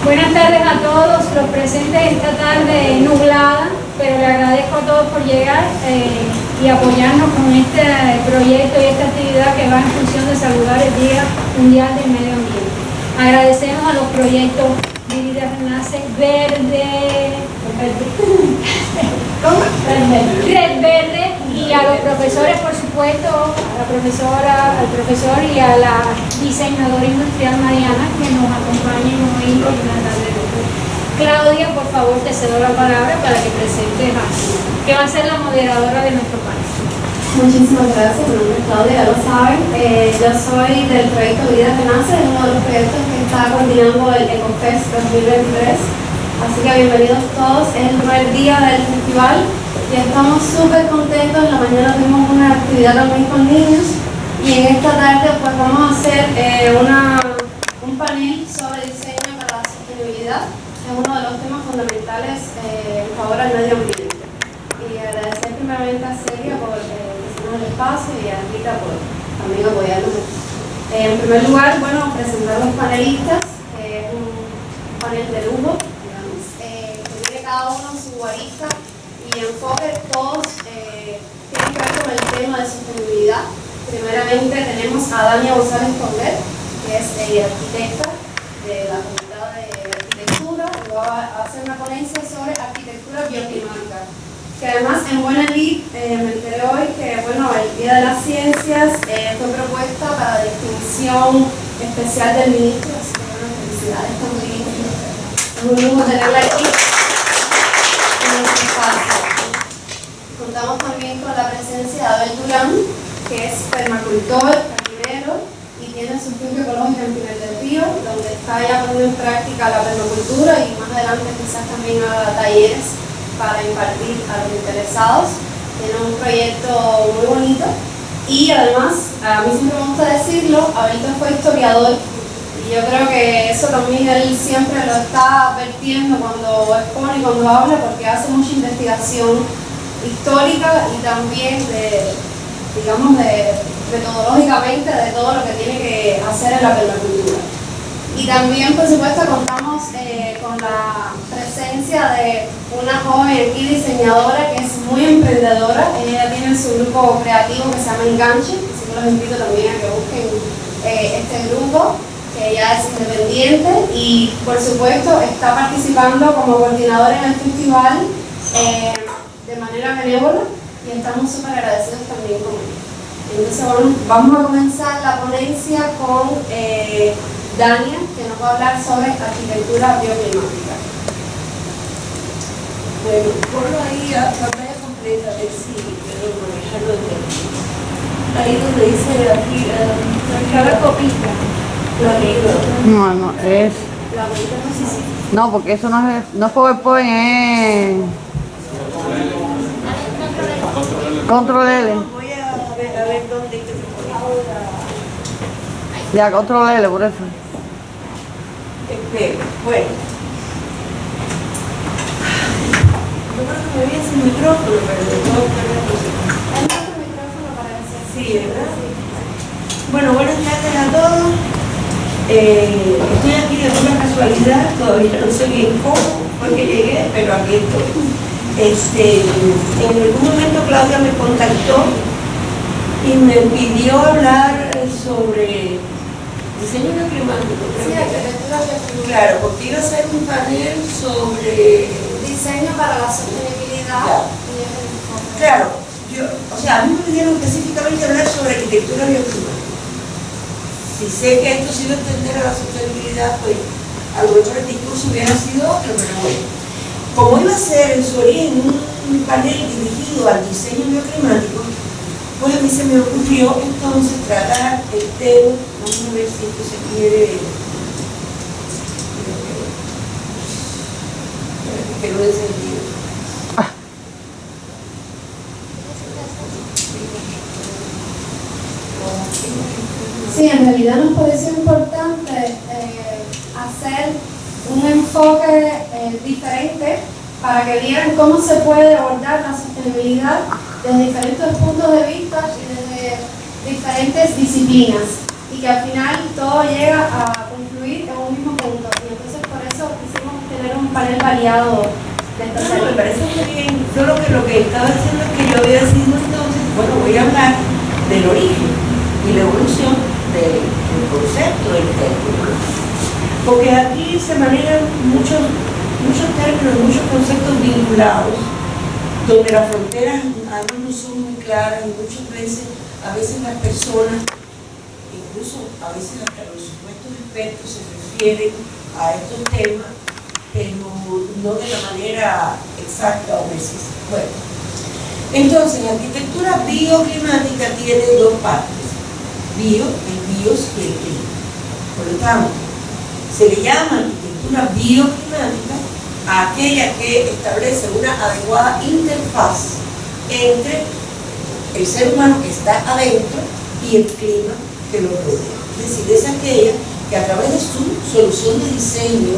Buenas tardes a todos los presentes esta tarde nublada, pero le agradezco a todos por llegar y apoyarnos con este proyecto y esta actividad que va en función de saludar el Día Mundial del Medio Ambiente. Agradecemos a los proyectos Vida Renace Red Verde y a los profesores, por supuesto, a la profesora, al profesor y a la diseñadora industrial Mariana que nos acompañen hoy en la tarde de hoy. Claudia, por favor, te cedo la palabra para que presentes a que va a ser la moderadora de nuestro panel. Muchísimas gracias, mi nombre es Claudia, ya lo saben. Yo soy del proyecto Vida Renace, es uno de los proyectos que está coordinando el EcoFest 2023. Así que bienvenidos todos, es el primer día del festival y estamos súper contentos. En la mañana tuvimos una actividad también con niños y en esta tarde pues vamos a hacer un panel sobre diseño para la sostenibilidad. Es uno de los temas fundamentales en favor al medio ambiente. Y agradecer primeramente a Celia por el espacio y a Rita por también apoyarnos. En primer lugar, bueno, presentar a los panelistas, que es un panel de lujo, digamos, que tiene cada uno su arista y enfoque, todos tienen que ver con el tema de sostenibilidad. Primeramente tenemos a Dania González Cordet, que es arquitecta de la Facultad de Arquitectura, y va a hacer una ponencia sobre arquitectura bioclimática. Que además en Buena Lid me enteré hoy que bueno, el Día de las Ciencias fue propuesta para la distinción especial del ministro, así que bueno, felicidades también. Es un lujo tenerla aquí en nuestro espacio. Contamos también con la presencia de Abel Durán, que es permacultor, jardinero y tiene su finca ecológica en Pinar del Río, donde está ya poniendo en práctica la permacultura y más adelante quizás también haga talleres para impartir a los interesados. Tiene un proyecto muy bonito y además, a mí siempre me gusta decirlo, Abelito fue historiador y yo creo que eso también él siempre lo está vertiendo cuando expone y cuando habla, porque hace mucha investigación histórica y también metodológicamente de todo lo que tiene que hacer en la permacultura. Y también, por supuesto, contamos con la presencia de una joven aquí diseñadora que es muy emprendedora. Ella tiene su grupo creativo que se llama Enganche, así que los invito también a que busquen este grupo, que ya es independiente y, por supuesto, está participando como coordinadora en el festival de manera benévola y estamos súper agradecidos también con ella. Entonces, vamos a comenzar la ponencia con Dania, que nos va a hablar sobre arquitectura bioclimática. Bueno, ponlo ahí a pantalla completa, a ver si puedo manejarlo de ahí donde dice aquí, Cada copita. No, es... La bolita no sé si... No, porque eso no es PowerPoint, es... Control L. Voy a ver dónde que se pone ahora. Ya, Control L, por eso. Espera, bueno. Yo creo que me vi sin micrófono, pero de todo Hay otro micrófono para decir. sí, ¿verdad? Bueno, buenas tardes a todos. Estoy aquí de una casualidad, todavía no sé bien cómo fue que llegué, pero aquí estoy. En algún momento Claudia me contactó y me pidió hablar sobre diseño bioclimático. Sí, arquitectura bioclimática. Claro, porque iba a hacer un panel sobre Diseño para la sostenibilidad. Claro. Y es el enfoque. Claro, a mí me pidieron específicamente hablar sobre arquitectura bioclimática. Si sé que esto sirve a entender a la sostenibilidad, pues a lo mejor el discurso hubiera sido otro, pero bueno. Como iba a ser en su origen un panel dirigido al diseño bioclimático, pues a mí se me ocurrió entonces tratar el tema, vamos a ver si esto se quiere, que no he encendido. Sí, en realidad nos pareció importante hacer un enfoque diferente para que vieran cómo se puede abordar la sostenibilidad desde diferentes puntos de vista y desde diferentes disciplinas y que al final todo llega a confluir en un mismo punto. Y entonces por eso panel variado de No, me especialistas. parece muy bien. Solo que lo que estaba diciendo es que yo había decidido entonces, bueno, voy a hablar del origen y la evolución del concepto del término. Porque aquí se manejan muchos términos, muchos conceptos vinculados, donde las fronteras además no son muy claras y muchas veces, a veces las personas, incluso a veces hasta los supuestos expertos se refieren a estos temas, pero no de la manera exacta o precisa. Bueno, entonces la arquitectura bioclimática tiene dos partes, bio, el bios y el clima. Por lo tanto, se le llama arquitectura bioclimática a aquella que establece una adecuada interfaz entre el ser humano que está adentro y el clima que lo rodea. Es decir, es aquella que a través de su solución de diseño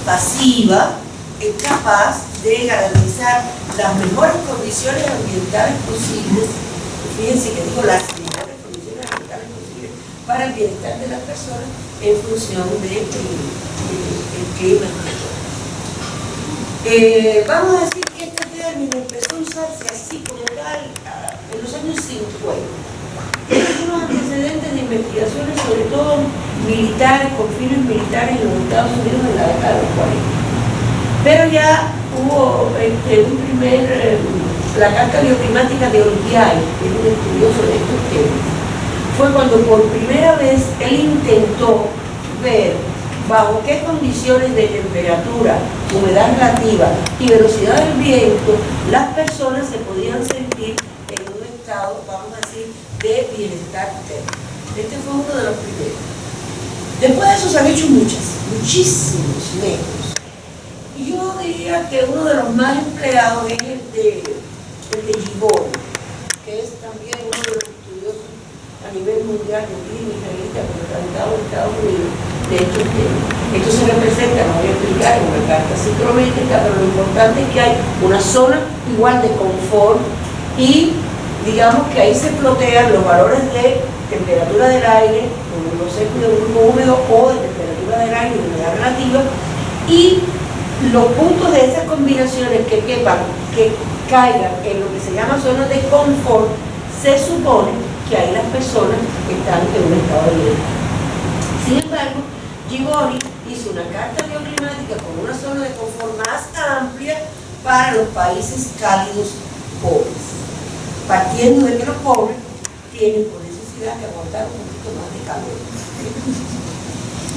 pasiva es capaz de garantizar las mejores condiciones ambientales posibles. Fíjense que digo las mejores condiciones ambientales posibles para el bienestar de las personas en función del clima. Vamos a decir que este término empezó a usarse así como tal en los años 50. Tiene unos antecedentes de investigaciones, sobre todo militares, con fines militares en los Estados Unidos en la década de los 40. Pero ya hubo la Carta Bioclimática de Olgiay, que es un estudioso de estos temas, fue cuando por primera vez él intentó ver bajo qué condiciones de temperatura, humedad relativa y velocidad del viento las personas se podían sentir en un estado, vamos a decir, de bienestar térmico. Este fue uno de los primeros. Después de eso se han hecho muchísimos métodos. Y yo diría que uno de los más empleados es el de Giboni, que es también uno de los estudiosos a nivel mundial de clínica y radicado en Estados Unidos de estos temas. Esto se representa, no voy a explicar, en una carta psicométrica, pero lo importante es que hay una zona igual de confort y digamos que ahí se plotean los valores de temperatura del aire, de grupo seco y de grupo húmedo, o de temperatura del aire y de humedad relativa, y los puntos de esas combinaciones que caigan en lo que se llama zonas de confort, se supone que ahí las personas están en un estado de bienestar. Sin embargo, Giboni hizo una carta bioclimática con una zona de confort más amplia para los países cálidos pobres, partiendo de que los pobres tienen por necesidad que aguantar un poquito más de calor.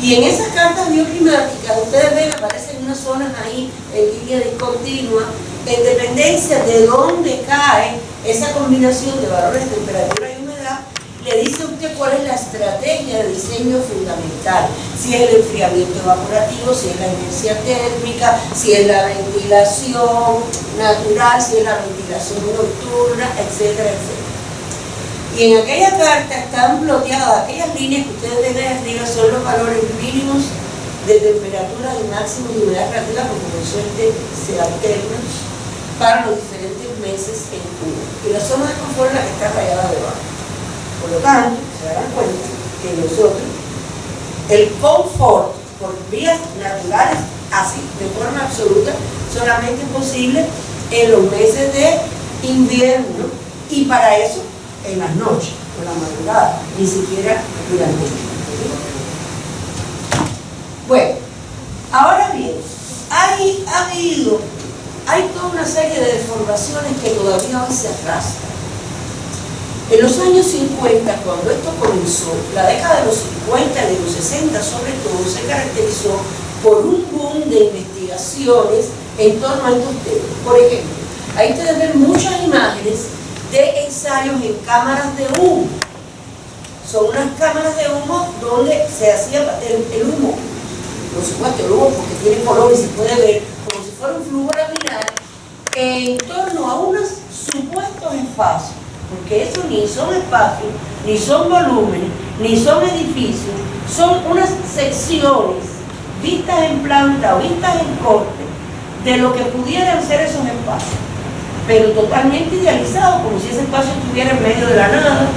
Y en esas cartas bioclimáticas, ustedes ven, aparecen unas zonas ahí en línea discontinua, en dependencia de dónde cae esa combinación de valores de temperatura y humedad, le dice a usted cuál es la estrategia de diseño fundamental, si es el enfriamiento evaporativo, si es la inercia térmica, si es la ventilación natural, si es la ventilación nocturna, etcétera, etcétera. Y en aquella carta están bloqueadas aquellas líneas que ustedes ven ahí arriba, son los valores mínimos de temperatura y máximo de humedad relativa, porque por suerte se alternan para los diferentes meses en Cuba. Y la zona de confort es la que está rayada debajo. Por lo tanto, se darán cuenta que nosotros, el confort por vías naturales, así, de forma absoluta, solamente es posible en los meses de invierno, y para eso en las noches, por la madrugada, ni siquiera durante el día. Bueno, ahora bien, hay toda una serie de deformaciones que todavía hoy se arrastran. En los años 50, cuando esto comenzó, la década de los 50 y de los 60 sobre todo, se caracterizó por un boom de investigaciones en torno a estos temas. Por ejemplo, ahí ustedes ven muchas imágenes de ensayos en cámaras de humo. Son unas cámaras de humo donde se hacía el humo, por supuesto el humo porque tiene color y se puede ver como si fuera un flujo laminar en torno a unos supuestos espacios, porque eso ni son espacios, ni son volúmenes, ni son edificios, son unas secciones vistas en planta o vistas en corte de lo que pudieran ser esos espacios, pero totalmente idealizado, como si ese espacio estuviera en medio de la nada,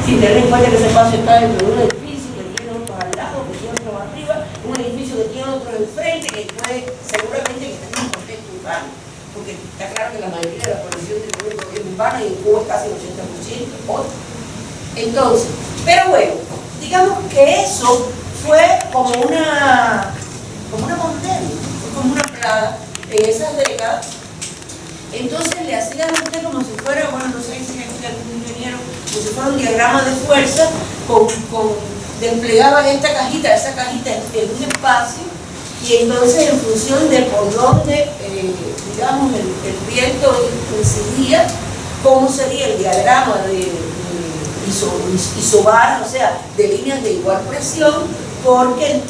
sin tener en cuenta que ese espacio está dentro de un edificio, que tiene otros al lado, que tiene otros arriba. arriba, un edificio que tiene otro enfrente, que puede, seguramente que está en un contexto urbano, porque está claro que la mayoría de la población del mundo es urbana y en Cuba es casi el 80%, otro. Entonces, pero bueno, digamos que eso fue como una pandemia, fue como una plaga en esas décadas. Entonces le hacían a usted como si fuera, bueno, no sé si es algún ingeniero, como si fuera un diagrama de fuerza, desplegaban esta cajita, esa cajita en un espacio, y entonces en función de por dónde, digamos, el viento incidía, cómo sería el diagrama de isobar, o sea, de líneas de igual presión, porque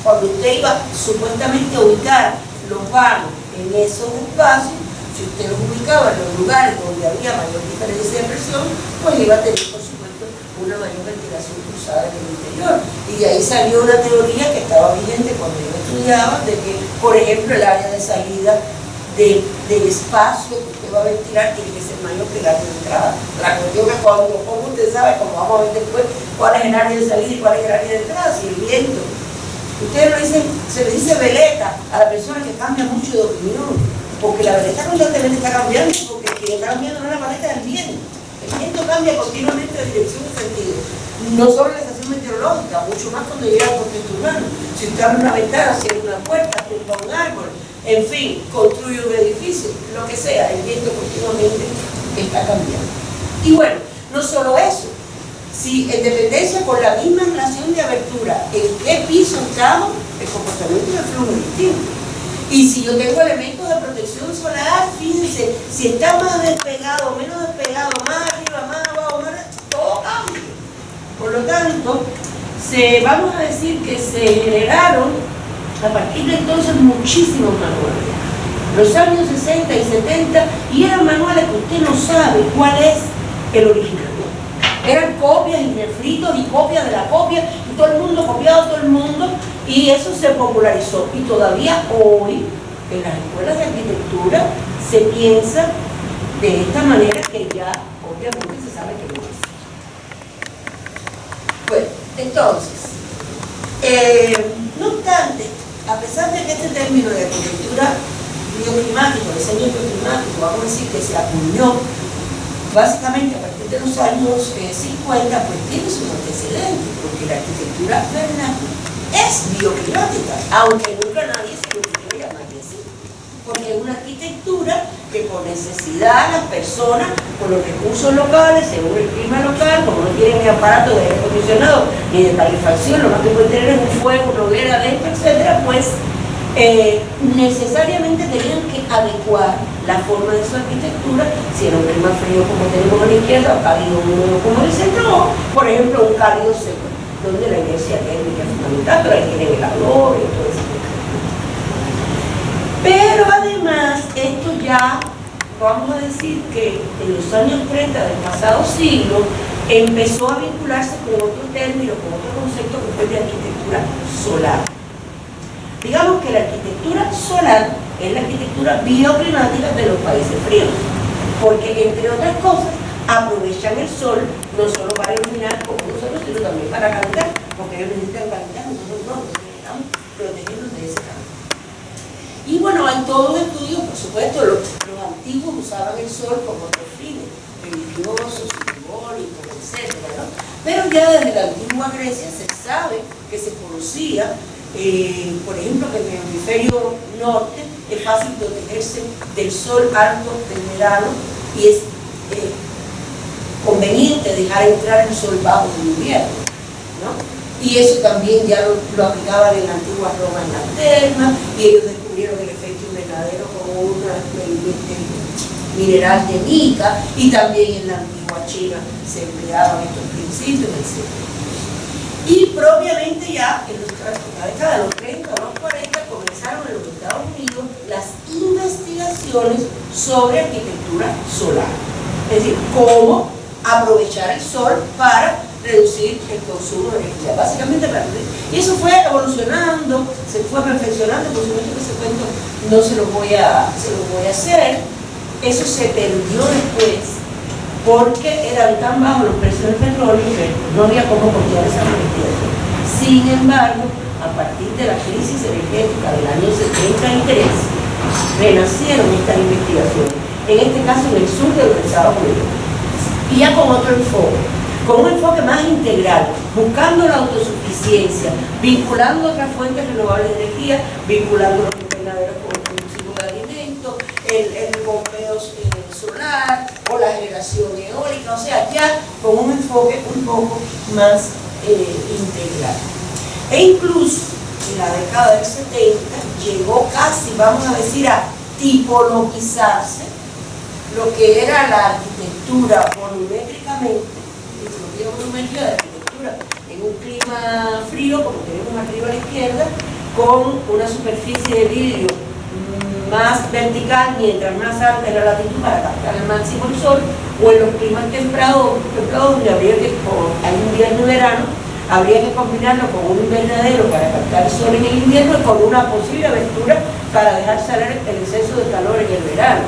cuando usted iba supuestamente a ubicar los vanos en esos espacios, si usted los ubicaba en los lugares donde había mayor diferencia de presión, pues iba a tener, por supuesto, una mayor ventilación cruzada en el interior. Y de ahí salió una teoría que estaba vigente cuando yo estudiaba, de que, por ejemplo, el área de salida del espacio que usted va a ventilar tiene que ser mayor que el área de entrada. La cuestión es cuando, como usted sabe, como vamos a ver después, cuál es el área de salida y cuál es el área de entrada, si el viento. Ustedes lo dicen, se le dice veleta a la persona que cambia mucho de opinión, porque la veleta constantemente está cambiando, porque quien está cambiando no es la maleta del viento. El viento cambia continuamente de dirección y sentido. No solo en la estación meteorológica, mucho más cuando llega al contexto humano. Si usted abre una ventana, cierra una puerta, tumba un árbol, en fin, construye un edificio, lo que sea, el viento continuamente está cambiando. Y bueno, no solo eso, si en dependencia por la misma relación de abertura, en qué piso estamos, el comportamiento del flujo es distinto. Y si yo tengo elementos de protección solar, fíjense, si está más despegado, menos despegado, más arriba, más abajo, todo cambia. Por lo tanto, vamos a decir que se generaron a partir de entonces muchísimos manuales. Los años 60 y 70, y eran manuales que usted no sabe cuál es el original. Eran copias y refritos y copias de la copia, y todo el mundo copiaba a todo el mundo, y eso se popularizó. Y todavía hoy, en las escuelas de arquitectura, se piensa de esta manera que ya, obviamente, se sabe que no es. Bueno, entonces, no obstante, a pesar de que este término de arquitectura bioclimático, diseño bioclimático, vamos a decir que se acuñó básicamente a partir de los años 50, pues tiene sus antecedentes, porque la arquitectura vernácula es bioclimática, aunque nunca nadie se lo quiere llamar así, porque es una arquitectura que por necesidad las personas, con los recursos locales, según el clima local, como no tienen ni aparato de aire acondicionado ni de calefacción, lo más que pueden tener es un fuego, una hoguera adentro, etcétera, pues necesariamente tenían que adecuar la forma de su arquitectura, si era un clima frío como tenemos a la izquierda, o cálido húmedo como el centro, o por ejemplo un cálido seco, donde la inercia térmica es fundamental, pero ahí tiene el calor y todo eso. Pero además, esto ya, vamos a decir que en los años 30 del pasado siglo, empezó a vincularse con otro término, con otro concepto que fue de arquitectura solar. Digamos que la arquitectura solar es la arquitectura bioclimática de los países fríos, porque entre otras cosas aprovechan el sol no solo para iluminar como nosotros, sino también para calentar, porque ellos necesitan calentar, nosotros no, nosotros necesitamos protegernos de ese calor. Y bueno, hay todo un estudio, por supuesto, los antiguos usaban el sol como otros fines, religiosos, simbólicos, etc., ¿no? Pero ya desde la antigua Grecia se sabe que se conocía, por ejemplo, que en el hemisferio norte es fácil protegerse del sol alto del verano y es conveniente dejar entrar el sol bajo del invierno, ¿no? Y eso también ya lo aplicaban en la antigua Roma en la terma, y ellos descubrieron el efecto invernadero como un mineral de mica, y también en la antigua China se empleaban estos principios, etc. Y propiamente ya en la década de los 30 o los 40 comenzaron en los Estados Unidos las investigaciones sobre arquitectura solar. Es decir, cómo aprovechar el sol para reducir el consumo de energía, básicamente para reducir. Y eso fue evolucionando, se fue perfeccionando, por supuesto que ese cuento no se lo voy a hacer. Eso se perdió después, porque eran tan bajos los precios del petróleo que no había cómo costear esa investigación. Sin embargo, a a partir de la crisis energética del año 73, renacieron estas investigaciones, en este caso en el sur de los Estados Unidos, y ya con otro enfoque, con un enfoque más integral, buscando la autosuficiencia, vinculando otras fuentes renovables de energía, vinculando los invernaderos con el consumo de alimentos, el bombeo solar o la generación eólica, o sea, ya con un enfoque un poco más integral. E incluso en la década del 70 llegó casi, vamos a decir, a tipologizarse lo que era la arquitectura volumétricamente, la volumétrica de arquitectura en un clima frío, como tenemos arriba a la izquierda, con una superficie de vidrio más vertical mientras más alta es la latitud para captar al máximo el sol, o en los climas templados donde habría que, como hay invierno y verano, habría que combinarlo con un invernadero para captar el sol en el invierno y con una posible abertura para dejar salir el exceso de calor en el verano.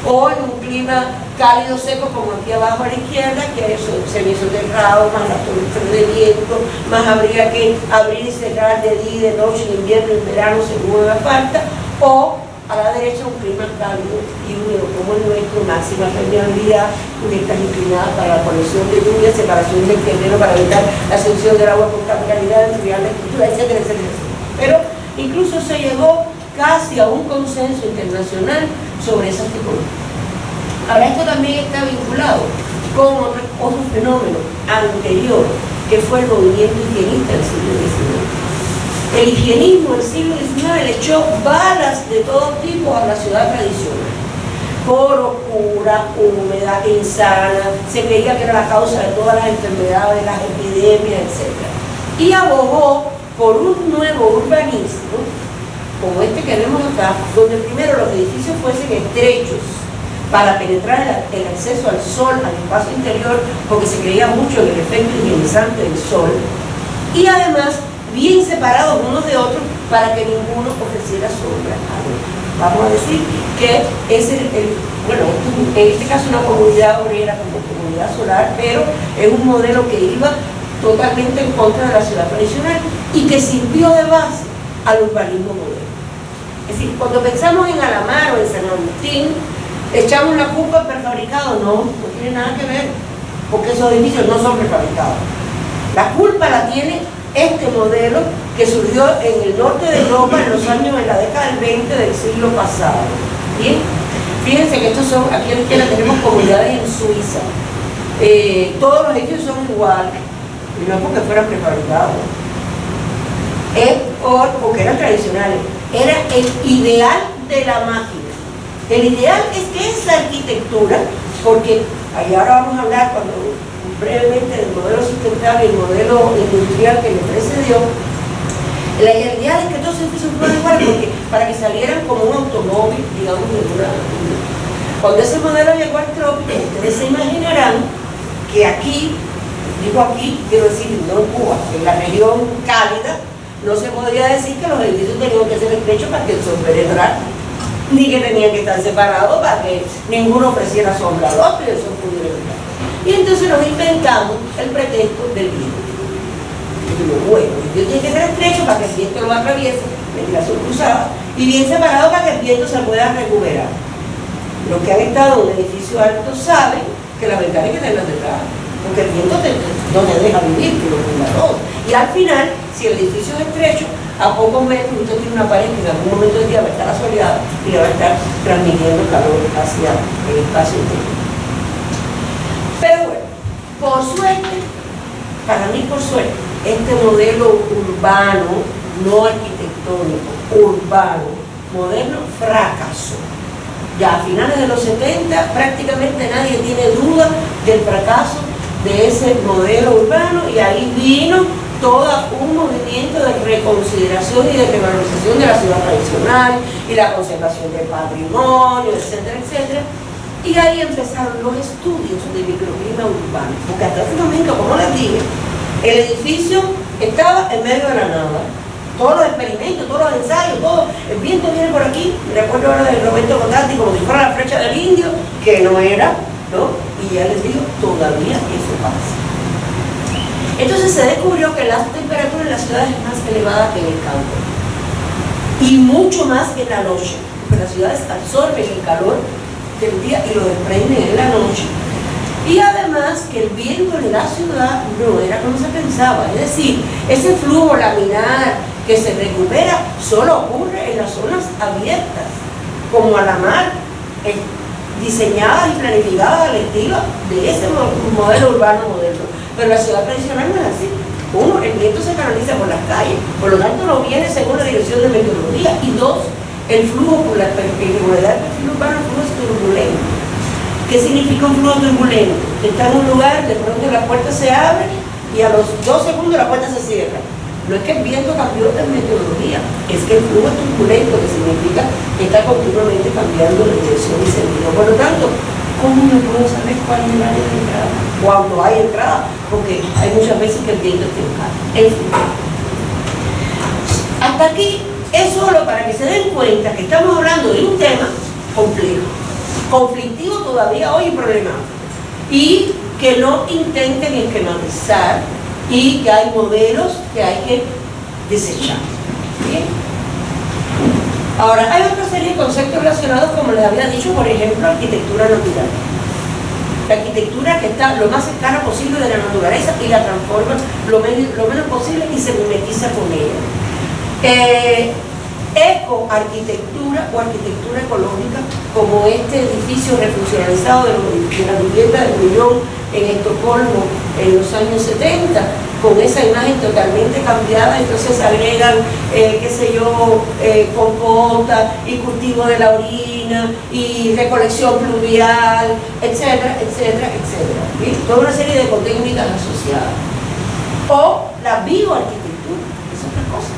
O en un clima cálido seco como aquí abajo a la izquierda, que es semisoterrado, más las tormentas de viento, más habría que abrir y cerrar de día y de noche, en invierno y en verano según haga falta, o a la derecha un clima cálido y húmedo como el nuestro, máxima permeabilidad, cubiertas inclinadas para la colección de lluvia, separación del terreno para evitar la ascensión del agua con calidad, enfriar la estructura, etcétera, etcétera. Pero incluso se llegó casi a un consenso internacional sobre esas tipologías. Ahora, esto también está vinculado con otro fenómeno anterior, que fue el movimiento higienista del siglo XIX. El higienismo del siglo XIX le echó balas de todo tipo a la ciudad tradicional. Por oscura, húmeda, insana, se creía que era la causa de todas las enfermedades, las epidemias, etc. Y abogó por un nuevo urbanismo, como este que vemos acá, donde primero los edificios fuesen estrechos para penetrar el acceso al sol, al espacio interior, porque se creía mucho en el efecto higienizante del sol, y además bien separados unos de otros para que ninguno ofreciera sombra al otro. Vamos a decir que es bueno, en este caso una comunidad obrera como comunidad solar, pero es un modelo que iba totalmente en contra de la ciudad tradicional y que sirvió de base al urbanismo moderno. Es decir, cuando pensamos en Alamar o en San Agustín, echamos la culpa al prefabricado. No tiene nada que ver, porque esos edificios no son prefabricados. La culpa la tiene este modelo que surgió en el norte de Europa en la década del 20 del siglo pasado. ¿Bien? Fíjense que estos son, aquí a la izquierda tenemos comunidades en Suiza. Todos los edificios son iguales, y no es porque fueran prefabricados, es porque eran tradicionales. Era el ideal de la máquina. El ideal es que esa arquitectura, porque ahí ahora vamos a hablar brevemente del modelo sustentable y el modelo industrial que le precedió, la ideal es que todos los edificios fueran iguales, porque para que salieran como un automóvil, digamos, de una. Cuando ese modelo llegó al trópico, ustedes se imaginarán que aquí, digo aquí, quiero decir, no en Cuba, en la región cálida, no se podría decir que los edificios tenían que ser estrechos para que el sol penetrara, ni que tenían que estar separados para que ninguno ofreciera sombra al otro y el sol pudiera entrar. Y entonces nos inventamos el pretexto del viento. Bueno, el viento tiene que ser estrecho para que el viento lo atraviese, ventilación cruzada, y bien separado para que el viento se pueda recuperar. Los que han estado en un edificio alto saben que las ventanas hay que tenerlas detrás, porque el viento no te deja vivir, que lo tumba todo. Y al final, si el edificio es estrecho, a pocos metros usted tiene una pared que en algún momento del día va a estar asoleada y le va a estar transmitiendo calor hacia el espacio interior. Pero bueno, por suerte, para mí por suerte, este modelo urbano, no arquitectónico, urbano, moderno, fracasó. Ya a finales de los 70 prácticamente nadie tiene duda del fracaso de ese modelo urbano, y ahí vino todo un movimiento de reconsideración y de revalorización de la ciudad tradicional y la conservación del patrimonio, etcétera, etcétera. Y ahí empezaron los estudios de microclima urbano, porque hasta ese momento, como les dije, el edificio estaba en medio de la nada. Todos los experimentos, todos los ensayos, todo, el viento viene por aquí, me recuerdo ahora del Roberto Contati como si fuera la flecha del indio, que no era, ¿no? Y ya les digo, todavía eso pasa. Entonces se descubrió que la temperatura en las ciudades es más elevada que en el campo y mucho más en la noche, porque las ciudades absorben el calor del día y lo desprenden en la noche. Y además que el viento en la ciudad no era como se pensaba, es decir, ese flujo laminar que se recupera solo ocurre en las zonas abiertas, como a la mar, diseñadas y planificadas a la estilo de ese modelo urbano moderno. Pero la ciudad tradicional no es así. Uno, el viento se canaliza por las calles, por lo tanto no viene según la dirección de meteorología. Y dos, el flujo por la irregularidad del perfil urbano, el flujo es turbulento. ¿Qué significa un flujo turbulento? Está en un lugar, de pronto la puerta se abre y a los 2 segundos la puerta se cierra. No es que el viento cambió de meteorología, es que el flujo es turbulento, que significa que está continuamente cambiando de dirección y sentido. Por lo tanto, ¿cómo me puedo saber cuál es el área de entrada? Cuando hay entrada, porque hay muchas veces que el viento está en casa. En fin. Hasta aquí es solo para que se den cuenta que estamos hablando de un tema complejo, conflictivo todavía hoy y problemático, y que no intenten esquematizar y que hay modelos que hay que desechar. ¿Bien? Ahora, hay otra serie de conceptos relacionados, como les había dicho, por ejemplo, arquitectura natural. La arquitectura que está lo más cercana posible de la naturaleza y la transforma lo menos posible y se mimetiza con ella. Ecoarquitectura o arquitectura ecológica, como este edificio refuncionalizado de la vivienda del Millón en Estocolmo en los años 70, con esa imagen totalmente cambiada. Entonces se agregan, qué sé yo, compota y cultivo de la orina y recolección pluvial, etcétera, etcétera, etcétera. ¿Sí? Toda una serie de técnicas asociadas. O la bioarquitectura, es otra cosa.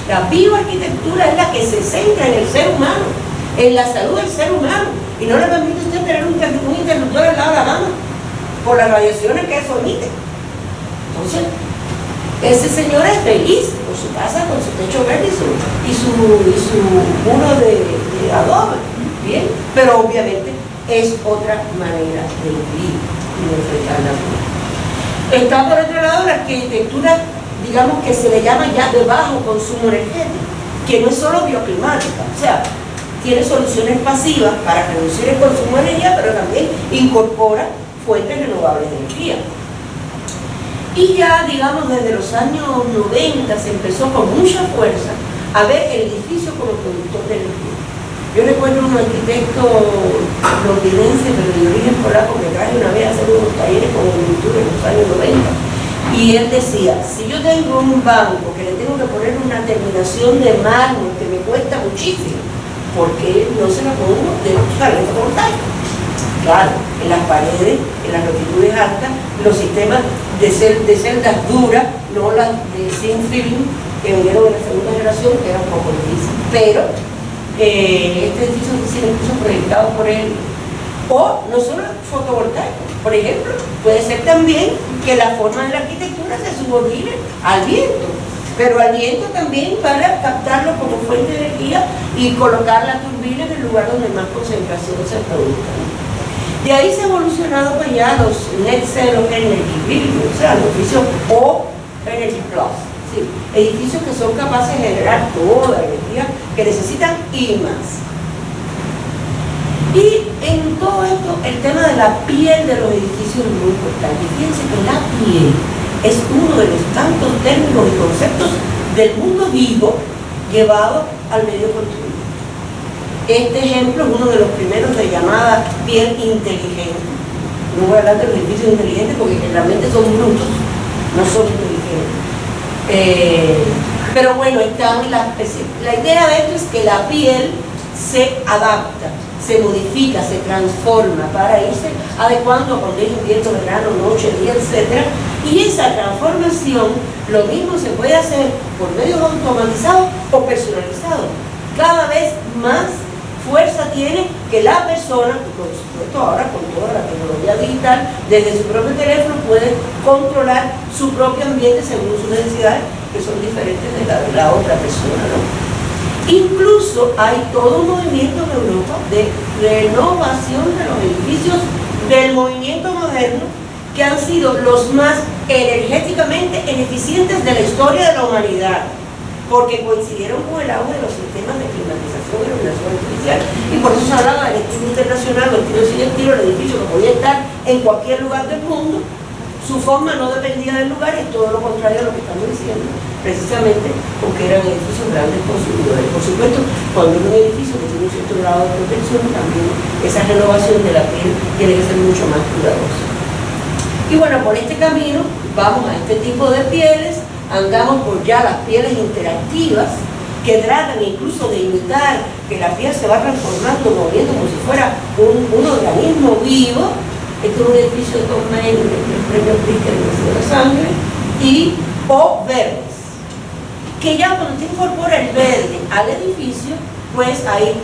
La bioarquitectura es la que se centra en el ser humano, en la salud del ser humano, y no le permite a usted tener un interruptor al lado de la cama por las radiaciones que eso emite. Entonces, ese señor es feliz con su casa, con su techo verde y su muro de adobe, ¿bien? Pero obviamente es otra manera de vivir y de enfrentar la vida. Está por otro lado la arquitectura, digamos, que se le llama ya de bajo consumo energético, que no es solo bioclimática, o sea, tiene soluciones pasivas para reducir el consumo de energía, pero también incorpora fuentes renovables de energía. Y ya, digamos, desde los años 90 se empezó con mucha fuerza a ver el edificio como productor de energía. Yo recuerdo un arquitecto londinense, pero de origen polaco, que traje una vez a hacer unos talleres con agricultura en los años 90. Y él decía, si yo tengo un banco que le tengo que poner una terminación de mármol que me cuesta muchísimo, ¿por qué no se la pongo de panel fotovoltaico? Claro, en las paredes, en las longitudes altas, los sistemas de celdas duras, no las de thin film que vinieron en la segunda generación, que era un poco difícil. Pero este edificio se incluso proyectado por él. O no solo fotovoltaico, por ejemplo, puede ser también que la forma de la arquitectura se subordine al viento, pero al viento también para captarlo como fuente de energía y colocar la turbina en el lugar donde más concentración se produzca. De ahí se ha evolucionado pues ya los Net Zero Energy Buildings, o sea, los edificios O Energy Plus, ¿sí? Edificios que son capaces de generar toda la energía que necesitan y más. Y en todo esto, el tema de la piel de los edificios es muy importante. Fíjense que la piel es uno de los tantos términos y conceptos del mundo vivo llevado al medio construido. Este ejemplo es uno de los primeros de llamada piel inteligente. No voy a hablar de los edificios inteligentes porque realmente son brutos, no son inteligentes. Pero bueno, la idea de esto es que la piel se adapta, se modifica, se transforma para irse adecuando cuando es invierno, verano, noche, día, etc. Y esa transformación lo mismo se puede hacer por medios automatizados o personalizados. Cada vez más fuerza tiene que la persona, y por supuesto ahora con toda la tecnología digital, desde su propio teléfono puede controlar su propio ambiente según sus necesidades, que son diferentes de la otra persona, ¿no? Incluso hay todo un movimiento en Europa de renovación de los edificios del movimiento moderno que han sido los más energéticamente ineficientes de la historia de la humanidad, porque coincidieron con el auge de los sistemas de climatización y iluminación artificial, y por eso se hablaba del estilo internacional o estilo sin estilo, el edificio que podía estar en cualquier lugar del mundo. Su forma no dependía del lugar, y todo lo contrario a lo que estamos diciendo, precisamente porque eran edificios grandes consumidores. Por supuesto, cuando un edificio que tiene un cierto grado de protección, también esa renovación de la piel tiene que ser mucho más cuidadosa. Y bueno, por este camino vamos a este tipo de pieles, andamos por ya las pieles interactivas, que tratan incluso de imitar que la piel se va transformando, moviendo como si fuera un organismo vivo. Este es un edificio de Tom Maine, el premio Pritzker de la sangre, y o verdes, que ya cuando se incorpora el verde al edificio, pues ahí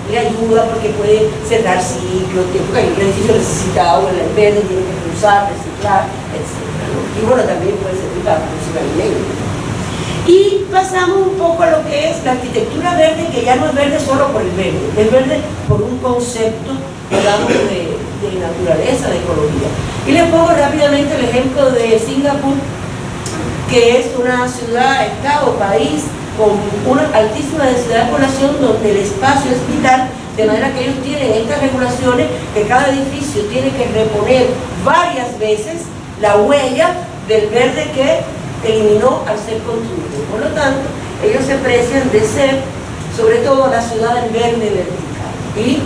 le ayuda porque puede cerrar ciclos, porque el edificio necesita agua, el verde tiene que cruzar, reciclar, etc. Y bueno, también puede servir para producir alimentos. Y pasamos un poco a lo que es la arquitectura verde, que ya no es verde solo por el verde, es verde por un concepto, digamos, de naturaleza, de ecología. Y les pongo rápidamente el ejemplo de Singapur, que es una ciudad, estado, país con una altísima densidad de población, donde el espacio es vital, de manera que ellos tienen estas regulaciones que cada edificio tiene que reponer varias veces la huella del verde que eliminó al ser construido. Por lo tanto, ellos se precian de ser, sobre todo, la ciudad del verde vertical, y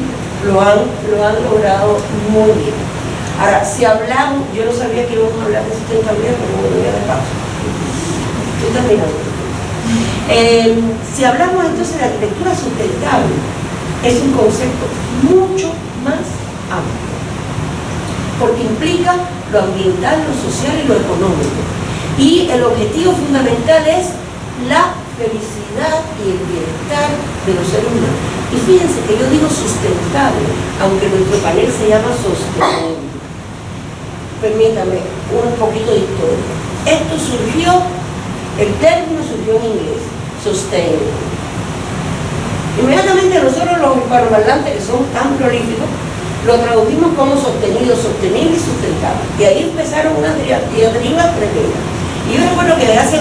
lo han logrado muy bien. Ahora, si hablamos, yo no sabía que íbamos a hablar de sustentabilidad, pero bueno, voy a de paso. Estoy terminando. Si hablamos entonces de arquitectura sustentable, es un concepto mucho más amplio, porque implica lo ambiental, lo social y lo económico. Y el objetivo fundamental es la felicidad y el bienestar de los seres humanos. Y fíjense que yo digo sustentable, aunque nuestro panel se llama sostenible. Permítame un poquito de historia. Esto surgió, el término surgió en inglés, sustainable. Inmediatamente nosotros los hispanoparlantes, que son tan prolíficos, lo tradujimos como sostenido, sostenible y sustentable. Y ahí empezaron unas diatribas tremendas. Y yo recuerdo que desde hace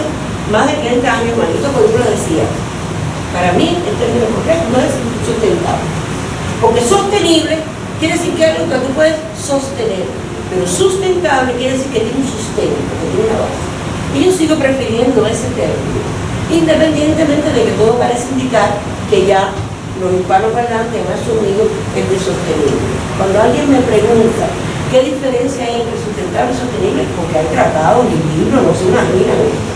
más de 30 años, Manito Codrulo decía, para mí el término correcto no es sustentable, porque sostenible quiere decir que es algo que tú puedes sostener, pero sustentable quiere decir que tiene un sustento, que tiene una base. Y yo sigo prefiriendo ese término, independientemente de que todo parece indicar que ya los hispanoparlantes han asumido el de sostenible. Cuando alguien me pregunta qué diferencia hay entre sustentable y sostenible, porque hay tratados y libros, no se imaginan esto,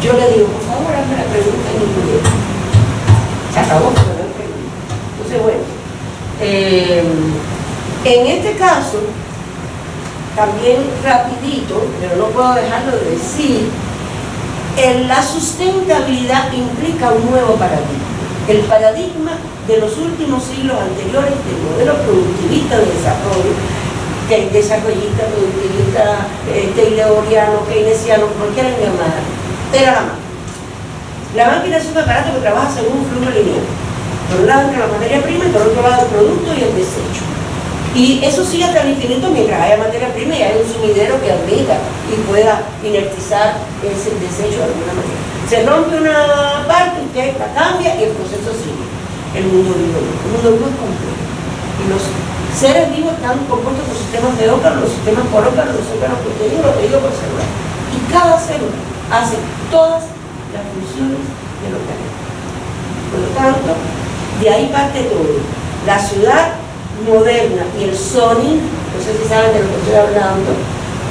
yo le digo, por favor, hazme la pregunta en inglés. Se acabó, pero no hay pregunta. Entonces, bueno, en este caso, también rapidito, pero no puedo dejarlo de decir, la sustentabilidad implica un nuevo paradigma. El paradigma de los últimos siglos anteriores del modelo productivista de desarrollo, que desarrollista, productivista, tayloriano, keynesiano, como quieran llamar, era la máquina. La máquina es un aparato que trabaja según un flujo lineal. Por un lado entra la materia prima y por otro lado el producto y el desecho. Y eso sigue hasta el infinito mientras haya materia prima y haya un sumidero que admita y pueda inertizar ese desecho de alguna manera. Se rompe una parte, usted la cambia y el proceso sigue. El mundo vivo no. El mundo vivo es complejo. Y los seres vivos están compuestos por sistemas de ócalos, los sistemas por ócalos, los órganos proteínos, los tejidos por célula. Y cada célula hace todas las funciones del organismo. Por lo tanto, de ahí parte todo. La ciudad moderna y el zoning, no sé si saben de lo que estoy hablando,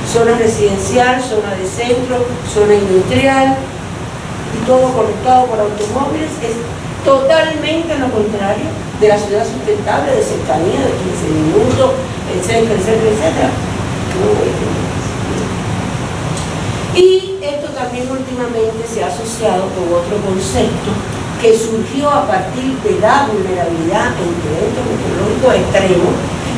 zona residencial, zona de centro, zona industrial, y todo conectado por automóviles, es totalmente lo contrario de la ciudad sustentable, de cercanía, de 15 minutos, etcétera, etcétera, etcétera. Y esto también últimamente se ha asociado con otro concepto que surgió a partir de la vulnerabilidad ante eventos meteorológicos extremos,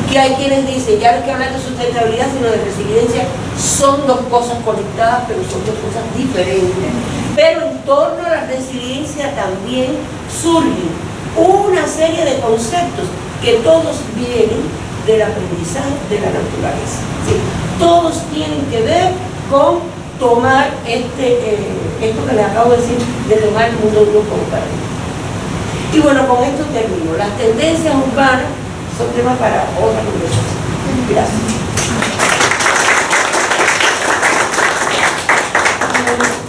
que hay quienes dicen, ya no hay que hablar de sustentabilidad, sino de resiliencia, son dos cosas conectadas, pero son dos cosas diferentes. Pero en torno a la resiliencia también surgen una serie de conceptos que todos vienen del aprendizaje de la naturaleza. ¿Sí? Todos tienen que ver con tomar esto que les acabo de decir, de tomar el mundo urbano como paradigma. Y bueno, con esto termino. Las tendencias urbanas son temas para otra conversación. Gracias.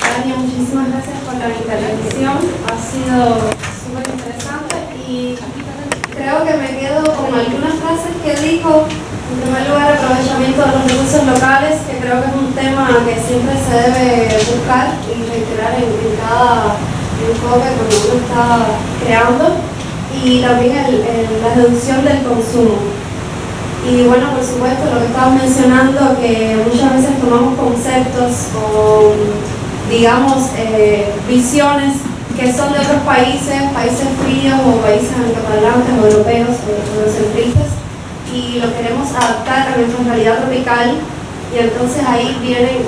Tania, muchísimas gracias por la intervención. Ha sido súper interesante y creo que me quedo con algunas frases que dijo. En primer lugar, aprovechamiento de los recursos locales, que creo que es un tema que siempre se debe buscar y reiterar en cada enfoque cuando uno está creando, y también la reducción del consumo. Y bueno, por supuesto, lo que estabas mencionando, que muchas veces tomamos conceptos o, digamos, visiones que son de otros países fríos o países angloparlantes o europeos o eurocentristas, y lo queremos adaptar a nuestra realidad tropical, y entonces ahí vienen,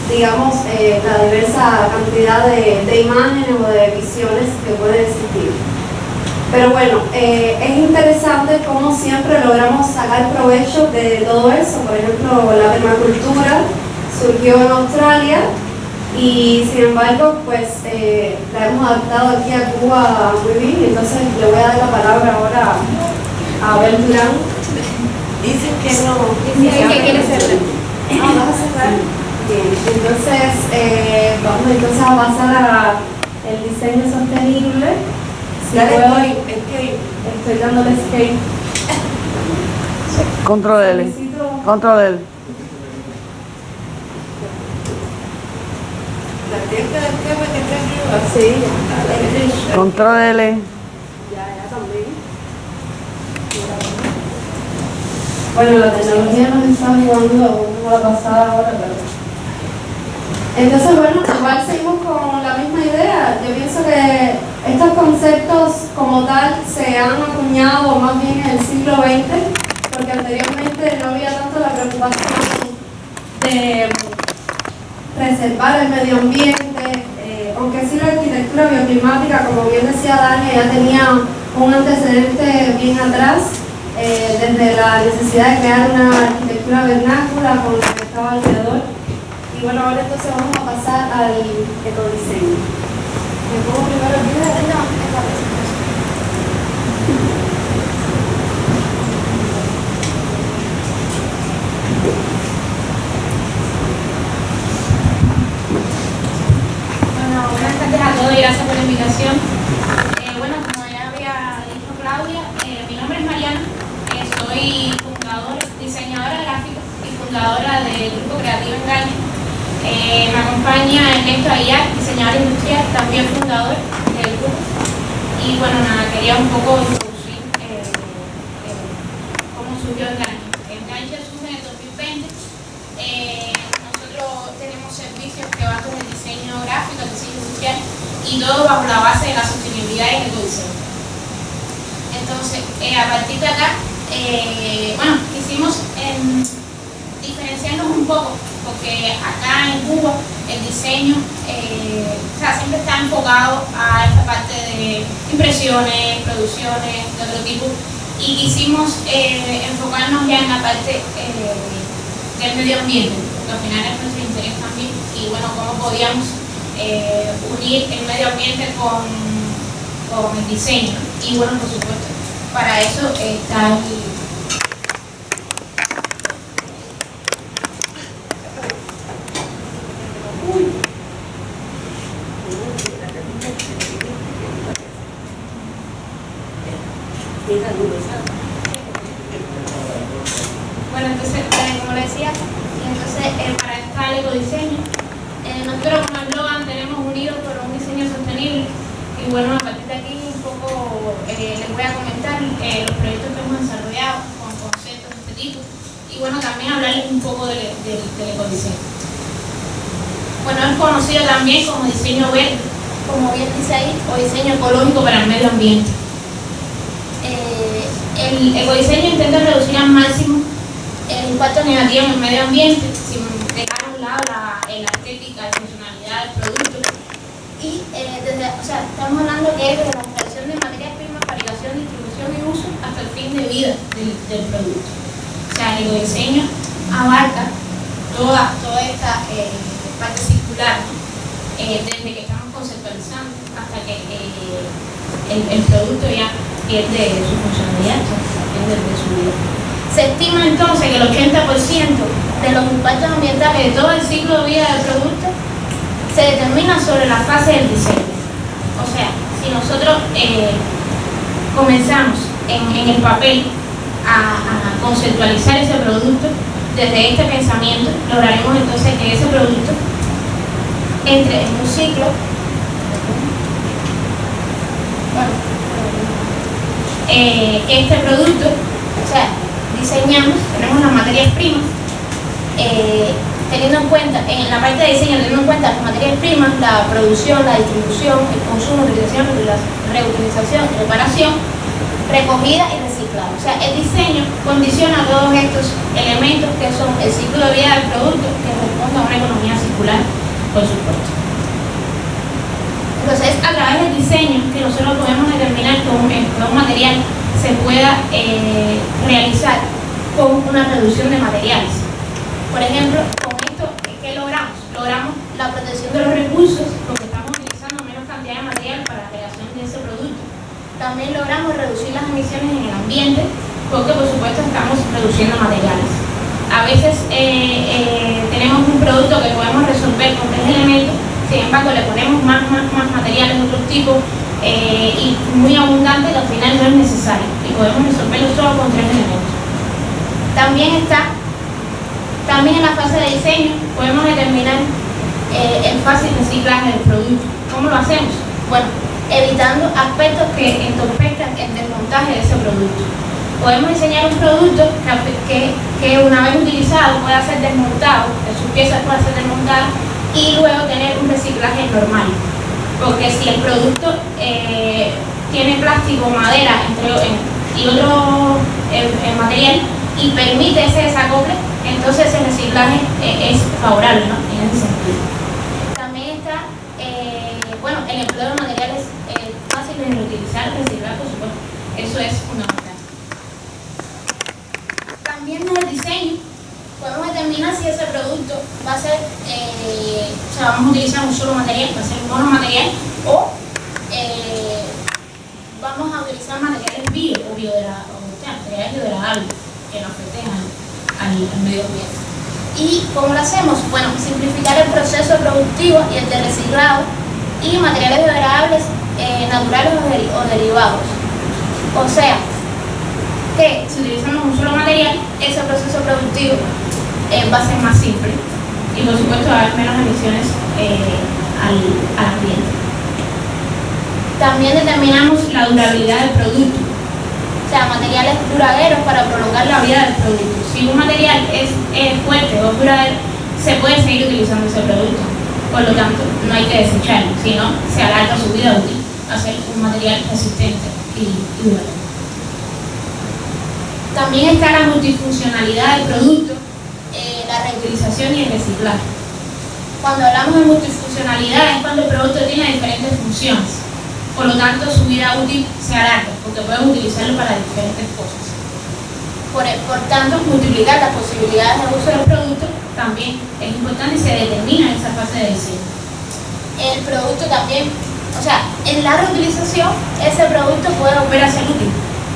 digamos, la diversa cantidad de imágenes o de visiones que pueden existir. Pero bueno, es interesante cómo siempre logramos sacar provecho de todo eso. Por ejemplo, la permacultura surgió en Australia y sin embargo, pues la hemos adaptado aquí a Cuba muy bien. Entonces le voy a dar la palabra ahora a Abel Durán. Dicen que no. Dicen que quiere cerrar. Ah, ¿vas a cerrar? Bien, entonces vamos entonces a pasar al diseño sostenible. Si Dale, puedo, escape. estoy dándole escape. Control L. Necesito- Control L. La tecla del tema que está arriba. Sí, ya está. Control L. Ya también. Bueno, la tecnología nos está jugando una pasada ahora, pero... Entonces, bueno, igual seguimos con la misma idea. Yo pienso que estos conceptos como tal se han acuñado más bien en el siglo XX, porque anteriormente no había tanto la preocupación de preservar el medio ambiente, aunque sí la arquitectura bioclimática, como bien decía Dani, ya tenía un antecedente bien atrás, desde la necesidad de crear una arquitectura vernácula con lo que estaba alrededor. Y bueno, ahora entonces vamos a pasar al ecodiseño. ¿Me pongo primero el video? No, es la presentación. Bueno, buenas tardes a todos y gracias por la invitación. Bueno, como ya había dicho Claudia, mi nombre es Mariana, soy diseñadora gráfica y fundadora del grupo creativo Engaño. Me acompaña Ernesto Aguiar, diseñador industrial, también fundador del grupo. Y bueno, nada, quería un poco introducir cómo surgió Engaño. Engaño surge en el 2020. Nosotros tenemos servicios que van con el diseño gráfico, el diseño industrial, y todo bajo la base de la sostenibilidad y el ecodiseño. Entonces, a partir de acá, bueno, quisimos diferenciarnos un poco, porque acá en Cuba el diseño siempre está enfocado a esta parte de impresiones, producciones de otro tipo, y quisimos enfocarnos ya en la parte del medio ambiente, porque al final es nuestro interés también, y bueno, cómo podíamos unir el medio ambiente con el diseño. Y bueno, por supuesto, para eso está aquí. Bueno, entonces, como le decía, para estar el ecodiseño, nosotros como eslogan tenemos unidos por un diseño sostenible. Y bueno, a partir de aquí un poco les voy a comentar los proyectos que hemos desarrollado con conceptos de este tipo. Y bueno, también hablarles un poco del ecodiseño. Bueno, es conocido también como diseño verde, como bien dice ahí, o diseño ecológico para el medio ambiente. El ecodiseño intenta reducir al máximo el impacto negativo en el medio ambiente, sin dejar a un lado la estética y funcionalidad del producto. Y estamos hablando que es desde la extracción de materias primas, fabricación, distribución y uso hasta el fin de vida del producto. O sea, el ecodiseño abarca toda esta parte circular, ¿no? Desde que estamos conceptualizando hasta que el producto ya pierde su funcionalidad, pierde de su vida. Se estima entonces que el 80% de los impactos ambientales de todo el ciclo de vida del producto se determina sobre la fase del diseño. O sea, si nosotros comenzamos en el papel a conceptualizar ese producto, desde este pensamiento lograremos entonces que ese producto entre en un ciclo. Bueno, este producto, o sea, diseñamos, tenemos las materias primas, teniendo en cuenta, en la parte de diseño, teniendo en cuenta las materias primas, la producción, la distribución, el consumo, utilización, reutilización, reparación, recogida y reciclado. O sea, el diseño condiciona todos estos elementos que son el ciclo de vida del producto, que responde a una economía circular, por supuesto. Entonces, es a través del diseño que nosotros podemos determinar que un material se pueda realizar con una reducción de materiales. Por ejemplo, con esto, ¿qué logramos? Logramos la protección de los recursos, porque estamos utilizando menos cantidad de material para la creación de ese producto. También logramos reducir las emisiones en el ambiente, porque por supuesto estamos reduciendo materiales. A veces tenemos un producto que podemos resolver con 3 elementos, sin embargo le ponemos más materiales de otros tipos y muy abundante, que al final no es necesario y podemos resolverlo solo con 3 elementos. También en la fase de diseño podemos determinar el fácil reciclaje del producto. ¿Cómo lo hacemos? Bueno, evitando aspectos que entorpezcan el desmontaje de ese producto. Podemos diseñar un producto que una vez utilizado pueda ser desmontado, que sus piezas puedan ser desmontadas y luego tener un reciclaje normal. Porque si el producto tiene plástico, madera y otro material y permite ese desacople, entonces el reciclaje es favorable, ¿no? En ese sentido. También está el empleo de materiales fáciles de reutilizar, reciclar, por supuesto. Eso es fundamental. También en el diseño podemos determinar si ese producto va a ser, vamos a utilizar un solo material, va a ser un monomaterial, o vamos a utilizar materiales bio o materiales biodegradables que no afecten al medio ambiente. ¿Y cómo lo hacemos? Bueno, simplificar el proceso productivo y el de reciclado y materiales biodegradables naturales o derivados. O sea, que si utilizamos un solo material, ese proceso productivo va a ser más simple y por supuesto va a haber menos emisiones al ambiente. También determinamos la durabilidad del producto, o sea, materiales duraderos para prolongar la vida del producto. Si un material es fuerte o duradero, se puede seguir utilizando ese producto, por lo tanto no hay que desecharlo, sino se alarga su vida útil a ser un material resistente y duradero. También está la multifuncionalidad del producto, la reutilización y el reciclaje. Cuando hablamos de multifuncionalidad es cuando el producto tiene diferentes funciones, por lo tanto su vida útil se alarga, porque puedes utilizarlo para diferentes cosas. Por tanto, multiplicar las posibilidades de uso del producto también es importante y se determina en esa fase de diseño. El producto también, o sea, en la reutilización ese producto puede volver a ser útil.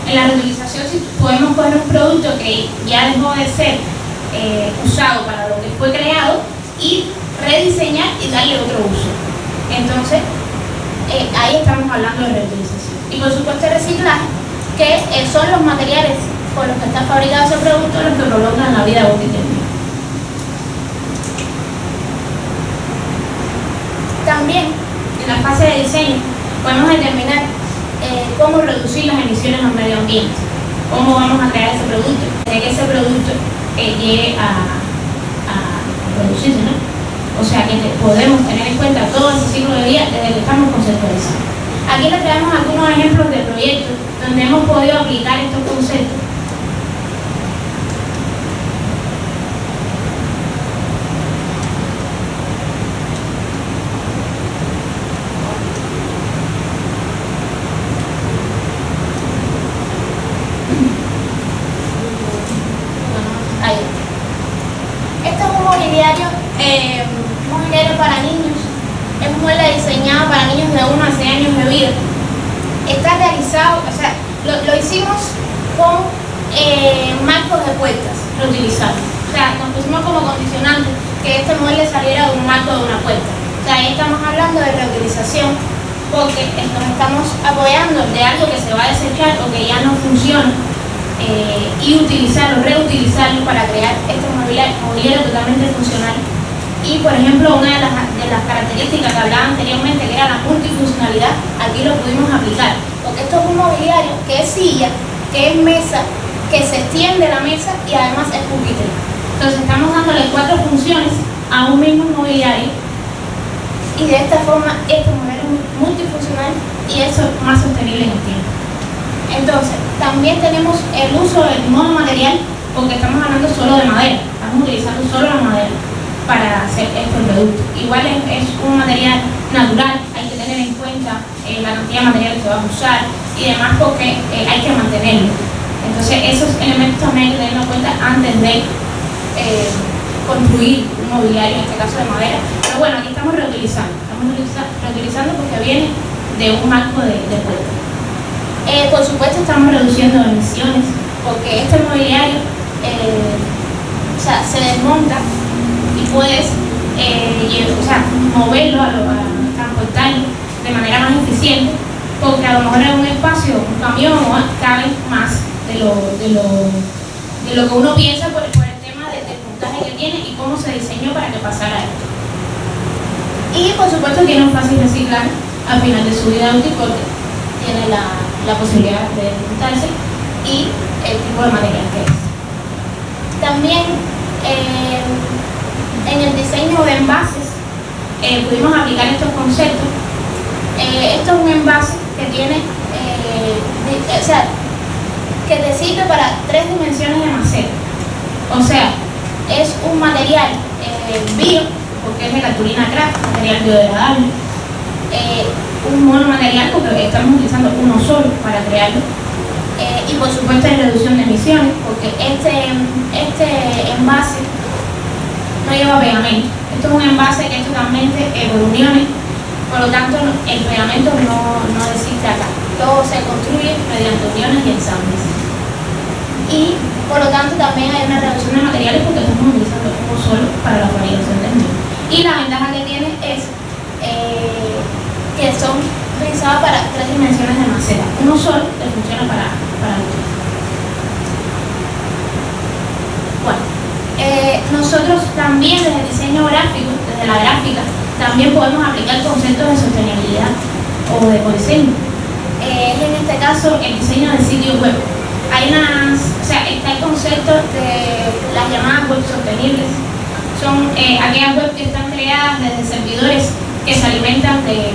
En la reutilización, si podemos coger un producto que ya dejó de ser usado para lo que fue creado y rediseñar y darle otro uso. Entonces, ahí estamos hablando de reutilización. Y por supuesto el reciclaje, que son los materiales con los que está fabricado ese producto los que prolongan la vida útil del mismo. También, en la fase de diseño, podemos determinar cómo reducir las emisiones al medio ambiente, cómo vamos a crear ese producto, de que ese producto llegue a producirse, ¿no? O sea que podemos tener en cuenta todo ese ciclo de vida desde que estamos conceptualizando. Aquí les traemos algunos ejemplos de proyectos donde hemos podido aplicar estos conceptos. niños de 1 a 6 años de vida. Está realizado, o sea, lo hicimos con marcos de puertas reutilizables. O sea, nos pusimos como condicionante que este mueble saliera de un marco de una puerta. O sea, ahí estamos hablando de reutilización porque nos estamos apoyando de algo que se va a desechar o que ya no funciona y utilizarlo, reutilizarlo para crear este mobiliario totalmente funcional. Y por ejemplo, una de las características que hablaba anteriormente, que era la multifuncionalidad, aquí lo pudimos aplicar, porque esto es un mobiliario que es silla, que es mesa, que se extiende la mesa y además es pupitre. Entonces estamos dándole 4 funciones a un mismo mobiliario y de esta forma este modelo es multifuncional y eso es más sostenible en el tiempo. Entonces también tenemos el uso del monomaterial porque estamos hablando solo de madera, estamos utilizando solo la madera para hacer estos productos. Igual es un material natural, hay que tener en cuenta la cantidad de material que se va a usar y demás porque hay que mantenerlo. Entonces esos elementos también hay que tenerlo en cuenta antes de construir un mobiliario, en este caso de madera. Pero bueno, aquí estamos reutilizando porque viene de un marco de puerta. Por supuesto estamos reduciendo emisiones porque este mobiliario o sea, se desmonta y puedes moverlo, transportarlo de manera más eficiente porque a lo mejor en un espacio, un camión cabe más de lo que uno piensa por el tema del montaje que tiene y cómo se diseñó para que pasara esto. Y por supuesto tiene un fácil reciclaje al final de su vida útil porque tiene la posibilidad de desmontarse y el tipo de material que es. También en el diseño de envases pudimos aplicar estos conceptos. Esto es un envase que tiene, que te sirve para 3 dimensiones de maceta. O sea, es un material bio, porque es de cartulina craft, material biodegradable, un monomaterial porque estamos utilizando uno solo para crearlo, y por supuesto hay reducción de emisiones porque este envase no lleva pegamento. Esto es un envase que es totalmente por uniones, por lo tanto el pegamento no existe acá. Todo se construye mediante uniones y ensambles. Y por lo tanto también hay una reducción de materiales porque estamos utilizando uno solo para la fabricación del mismo. Y la ventaja que tiene es que son utilizadas para 3 dimensiones de maceta. Uno solo que funciona para el otro. Bueno, nosotros también desde el diseño gráfico, desde la gráfica, también podemos aplicar conceptos de sostenibilidad o de ecodiseño. Es en este caso el diseño de sitios web. Está el concepto de las llamadas web sostenibles. Son aquellas web que están creadas desde servidores que se alimentan de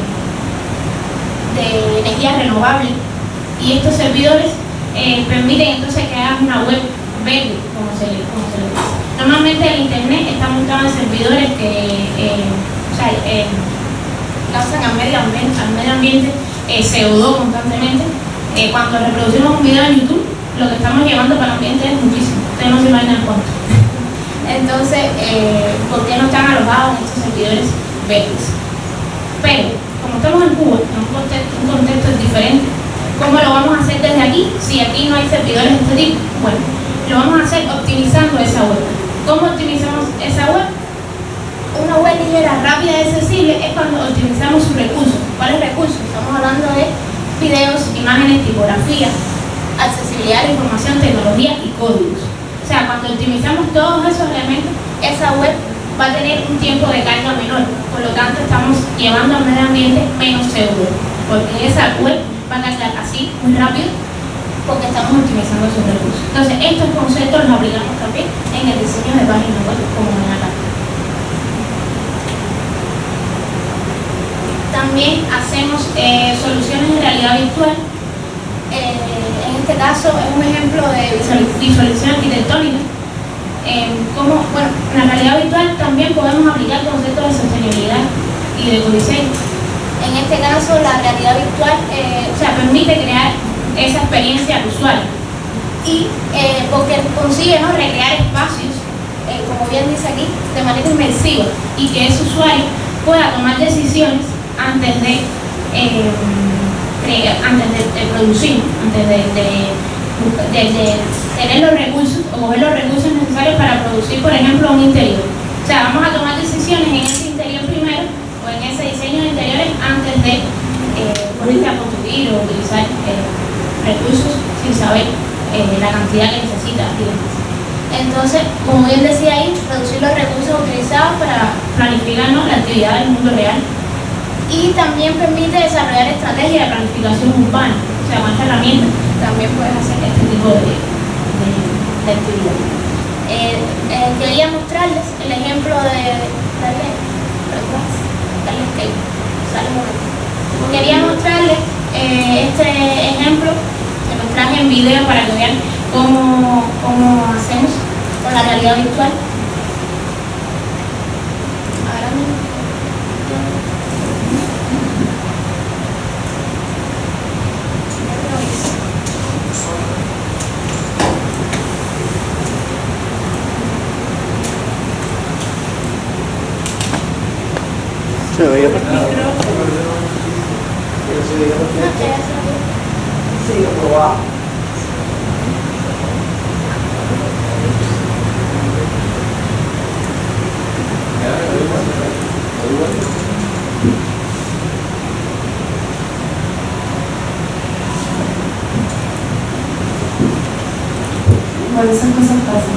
energía renovable y estos servidores permiten entonces crear una web verde, como se le dice. Normalmente el internet está montado en servidores que causan al medio ambiente CO2 constantemente. Cuando reproducimos un video en YouTube, lo que estamos llevando para el ambiente es muchísimo. Ustedes no se imaginan cuánto. Entonces, ¿por qué no están alojados en estos servidores verdes? Pero, como estamos en Cuba, en un contexto diferente, ¿cómo lo vamos a hacer desde aquí? Si aquí no hay servidores de este tipo, bueno, lo vamos a hacer optimizando esa web. ¿Cómo optimizamos esa web? Una web ligera, rápida y accesible es cuando optimizamos sus recursos. ¿Cuáles recursos? Estamos hablando de videos, imágenes, tipografía, accesibilidad a la información, tecnología y códigos. O sea, cuando optimizamos todos esos elementos, esa web va a tener un tiempo de carga menor. Por lo tanto, estamos llevando al medio ambiente menos CO2, porque esa web va a cargar así muy rápido porque estamos optimizando sus recursos. Entonces, estos conceptos los aplicamos también en el diseño de páginas web, como ven acá. También hacemos soluciones de realidad virtual. En este caso es un ejemplo de visualización arquitectónica. En la realidad virtual también podemos aplicar conceptos de sostenibilidad y de ecodiseño. En este caso la realidad virtual permite crear esa experiencia al usuario y porque consigue recrear espacios, como bien dice aquí, de manera inmersiva y que ese usuario pueda tomar decisiones antes de antes de producir, antes de tener los recursos o coger los recursos necesarios para producir, por ejemplo, un interior. O sea, vamos a tomar decisiones en ese interior primero o en ese diseño de interiores antes de ponerse a construir o utilizar recursos sin saber la cantidad que necesita y demás. Entonces, como bien decía ahí, reducir los recursos utilizados para planificar, ¿no?, la actividad del mundo real. Y también permite desarrollar estrategias de planificación urbana. O sea, con esta herramienta también puedes hacer este tipo de actividad. Quería mostrarles el ejemplo quería mostrarles este ejemplo que los traje en video para que vean cómo hacemos con la realidad virtual. Ahora mismo. Se veía por aquí. Sí, lo probaba. Bueno, esas cosas pasan.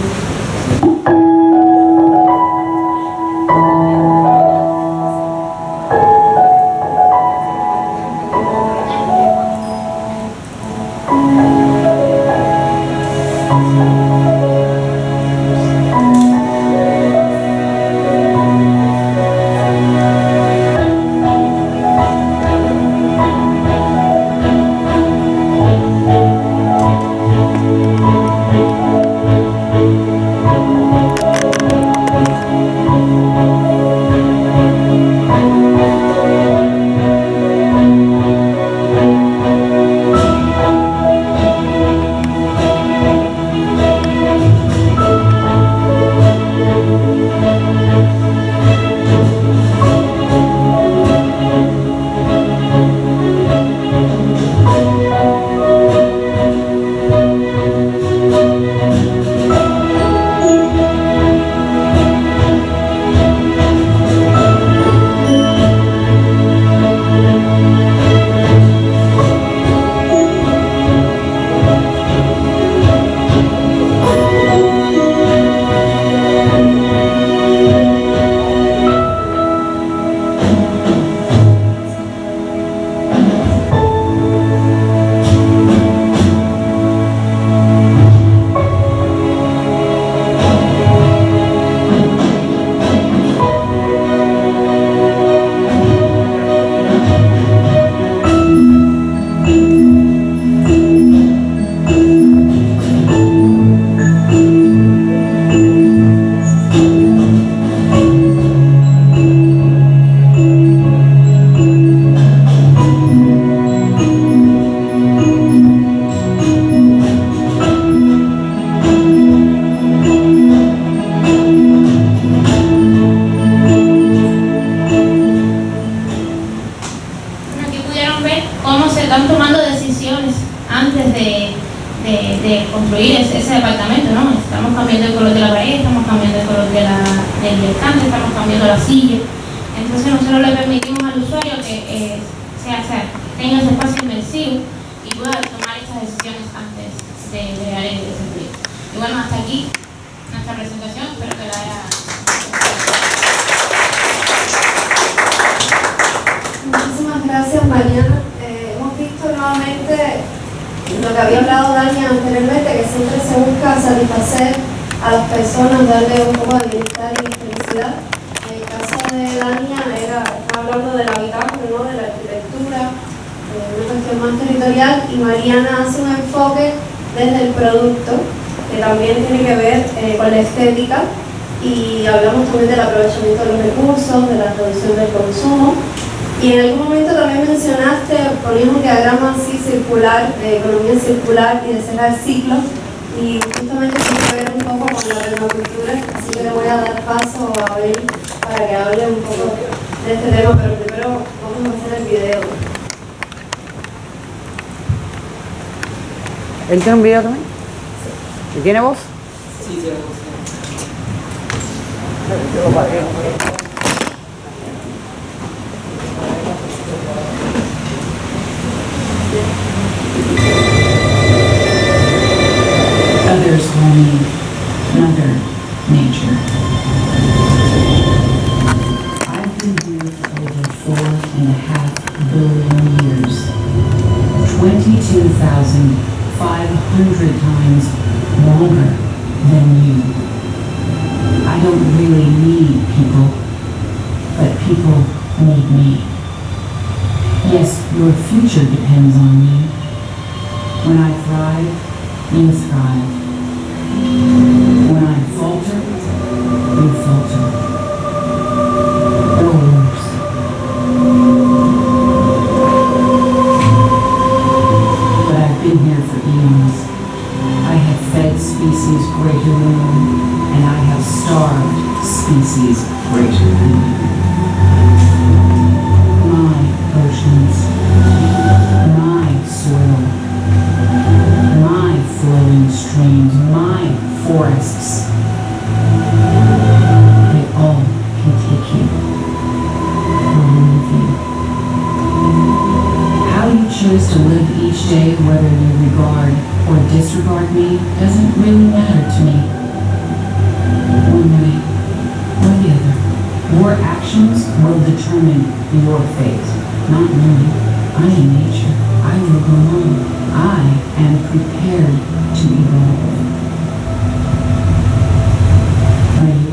construir ese departamento, ¿no? Estamos cambiando el color de la pared, estamos cambiando el color del estante, estamos cambiando la silla. Entonces nosotros le permitimos al usuario que tenga ese espacio inmersivo y pueda tomar estas decisiones antes de crear ese proyecto. Y bueno, hasta aquí nuestra presentación, espero que la haya... Muchísimas gracias, Mariana. Hemos visto nuevamente lo que había hablado Dani anteriormente, que siempre se busca satisfacer a las personas, darle un poco de bienestar y felicidad. En el caso de Dania estaba hablando del habitáculo, ¿no?, de la arquitectura, una cuestión más territorial, y Mariana hace un enfoque desde el producto, que también tiene que ver con la estética, y hablamos también del aprovechamiento de los recursos, de la reducción del consumo. Y en algún momento también mencionaste, ponías un diagrama así circular, de economía circular y de cerrar ciclos, y justamente tiene que ver un poco con la permacultura, así que le voy a dar paso a Abel para que hable un poco de este tema, pero primero vamos a hacer el video. ¿Él tiene un video también? ¿Y tiene voz? Sí, tiene voz. Others call me Mother Nature. I've been here for over 4.5 billion years. 22,500 times longer than you. I don't really need people, but people need me. Yes, your future depends on me. When I thrive, you thrive. When I falter, you falter. Or worse. But I've been here for eons. I have fed species greater than you, and I have starved species greater than you. My oceans, my soil, my flowing streams, my forests, they all can take you or remove you. How you choose to live each day, whether you regard or disregard me, doesn't really matter to me. One way or the other, your actions will determine your fate, not me. I am nature. I will go on. I am prepared to evolve. Are you?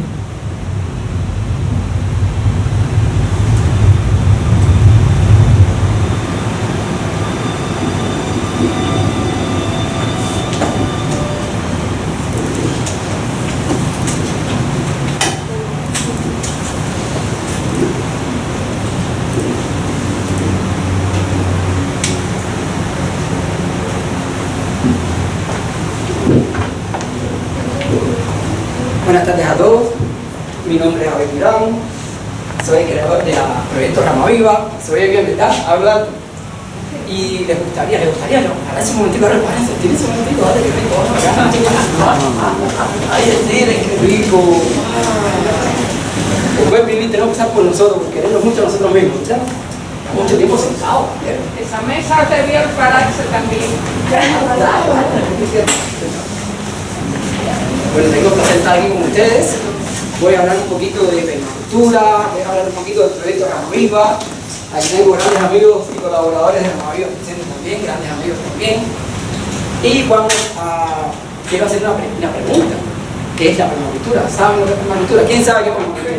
Buenas tardes a todos, mi nombre es Abel Durán, soy el creador del proyecto Rama Viva, soy el que ¿verdad? Habla y les gustaría, ahora ese momentico, ahora tiene ese momentico, dale, qué rico, ay, estire, qué rico, el buen vivir tenemos que estar por nosotros, por querernos mucho a nosotros mismos, ¿verdad? Mucho tiempo sentados. Esa mesa debió pararse también. Bueno, tengo que estar aquí con ustedes. Voy a hablar un poquito de permacultura, voy a hablar un poquito del proyecto Rama Viva. Aquí tengo grandes amigos y colaboradores de Rama Viva presentes también, grandes amigos también. Y quiero hacer una pregunta. ¿Qué es la permacultura? ¿Saben lo que es permacultura? ¿Quién sabe qué es permacultura?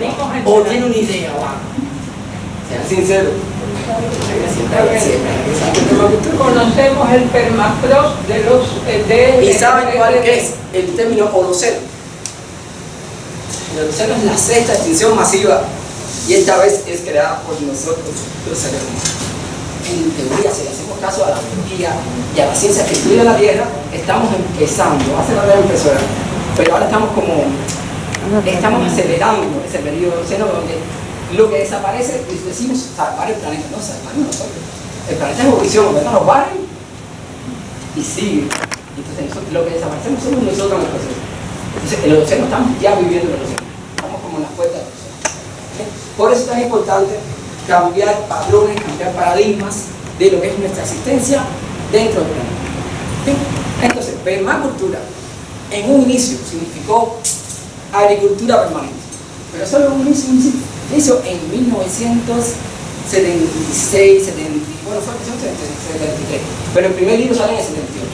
¿O tiene una idea? Sean sinceros. Conocemos el permafrost de los... ¿Y saben cuál es el término holoceno? El holoceno es la sexta extinción masiva y esta vez es creada por nosotros, los seres humanos. En teoría, si le hacemos caso a la biología y a la ciencia que estudia la Tierra, estamos empezando, hace la gran impresora, pero ahora estamos acelerando ese periodo holoceno donde lo que desaparece, decimos salvar el planeta, no salvarnos nosotros. El planeta es evolución, ¿verdad? Nos barren y sigue. Entonces lo que desaparecemos somos nosotros en el proceso. Entonces el océano estamos ya viviendo el océano. Estamos como en las puertas del océano. Por eso es tan importante cambiar patrones, cambiar paradigmas de lo que es nuestra existencia dentro del planeta. Entonces, permacultura en un inicio significó agricultura permanente. Pero solo un inicio en 1976, 70, bueno, fue en 1973, pero el primer libro sale en el 78.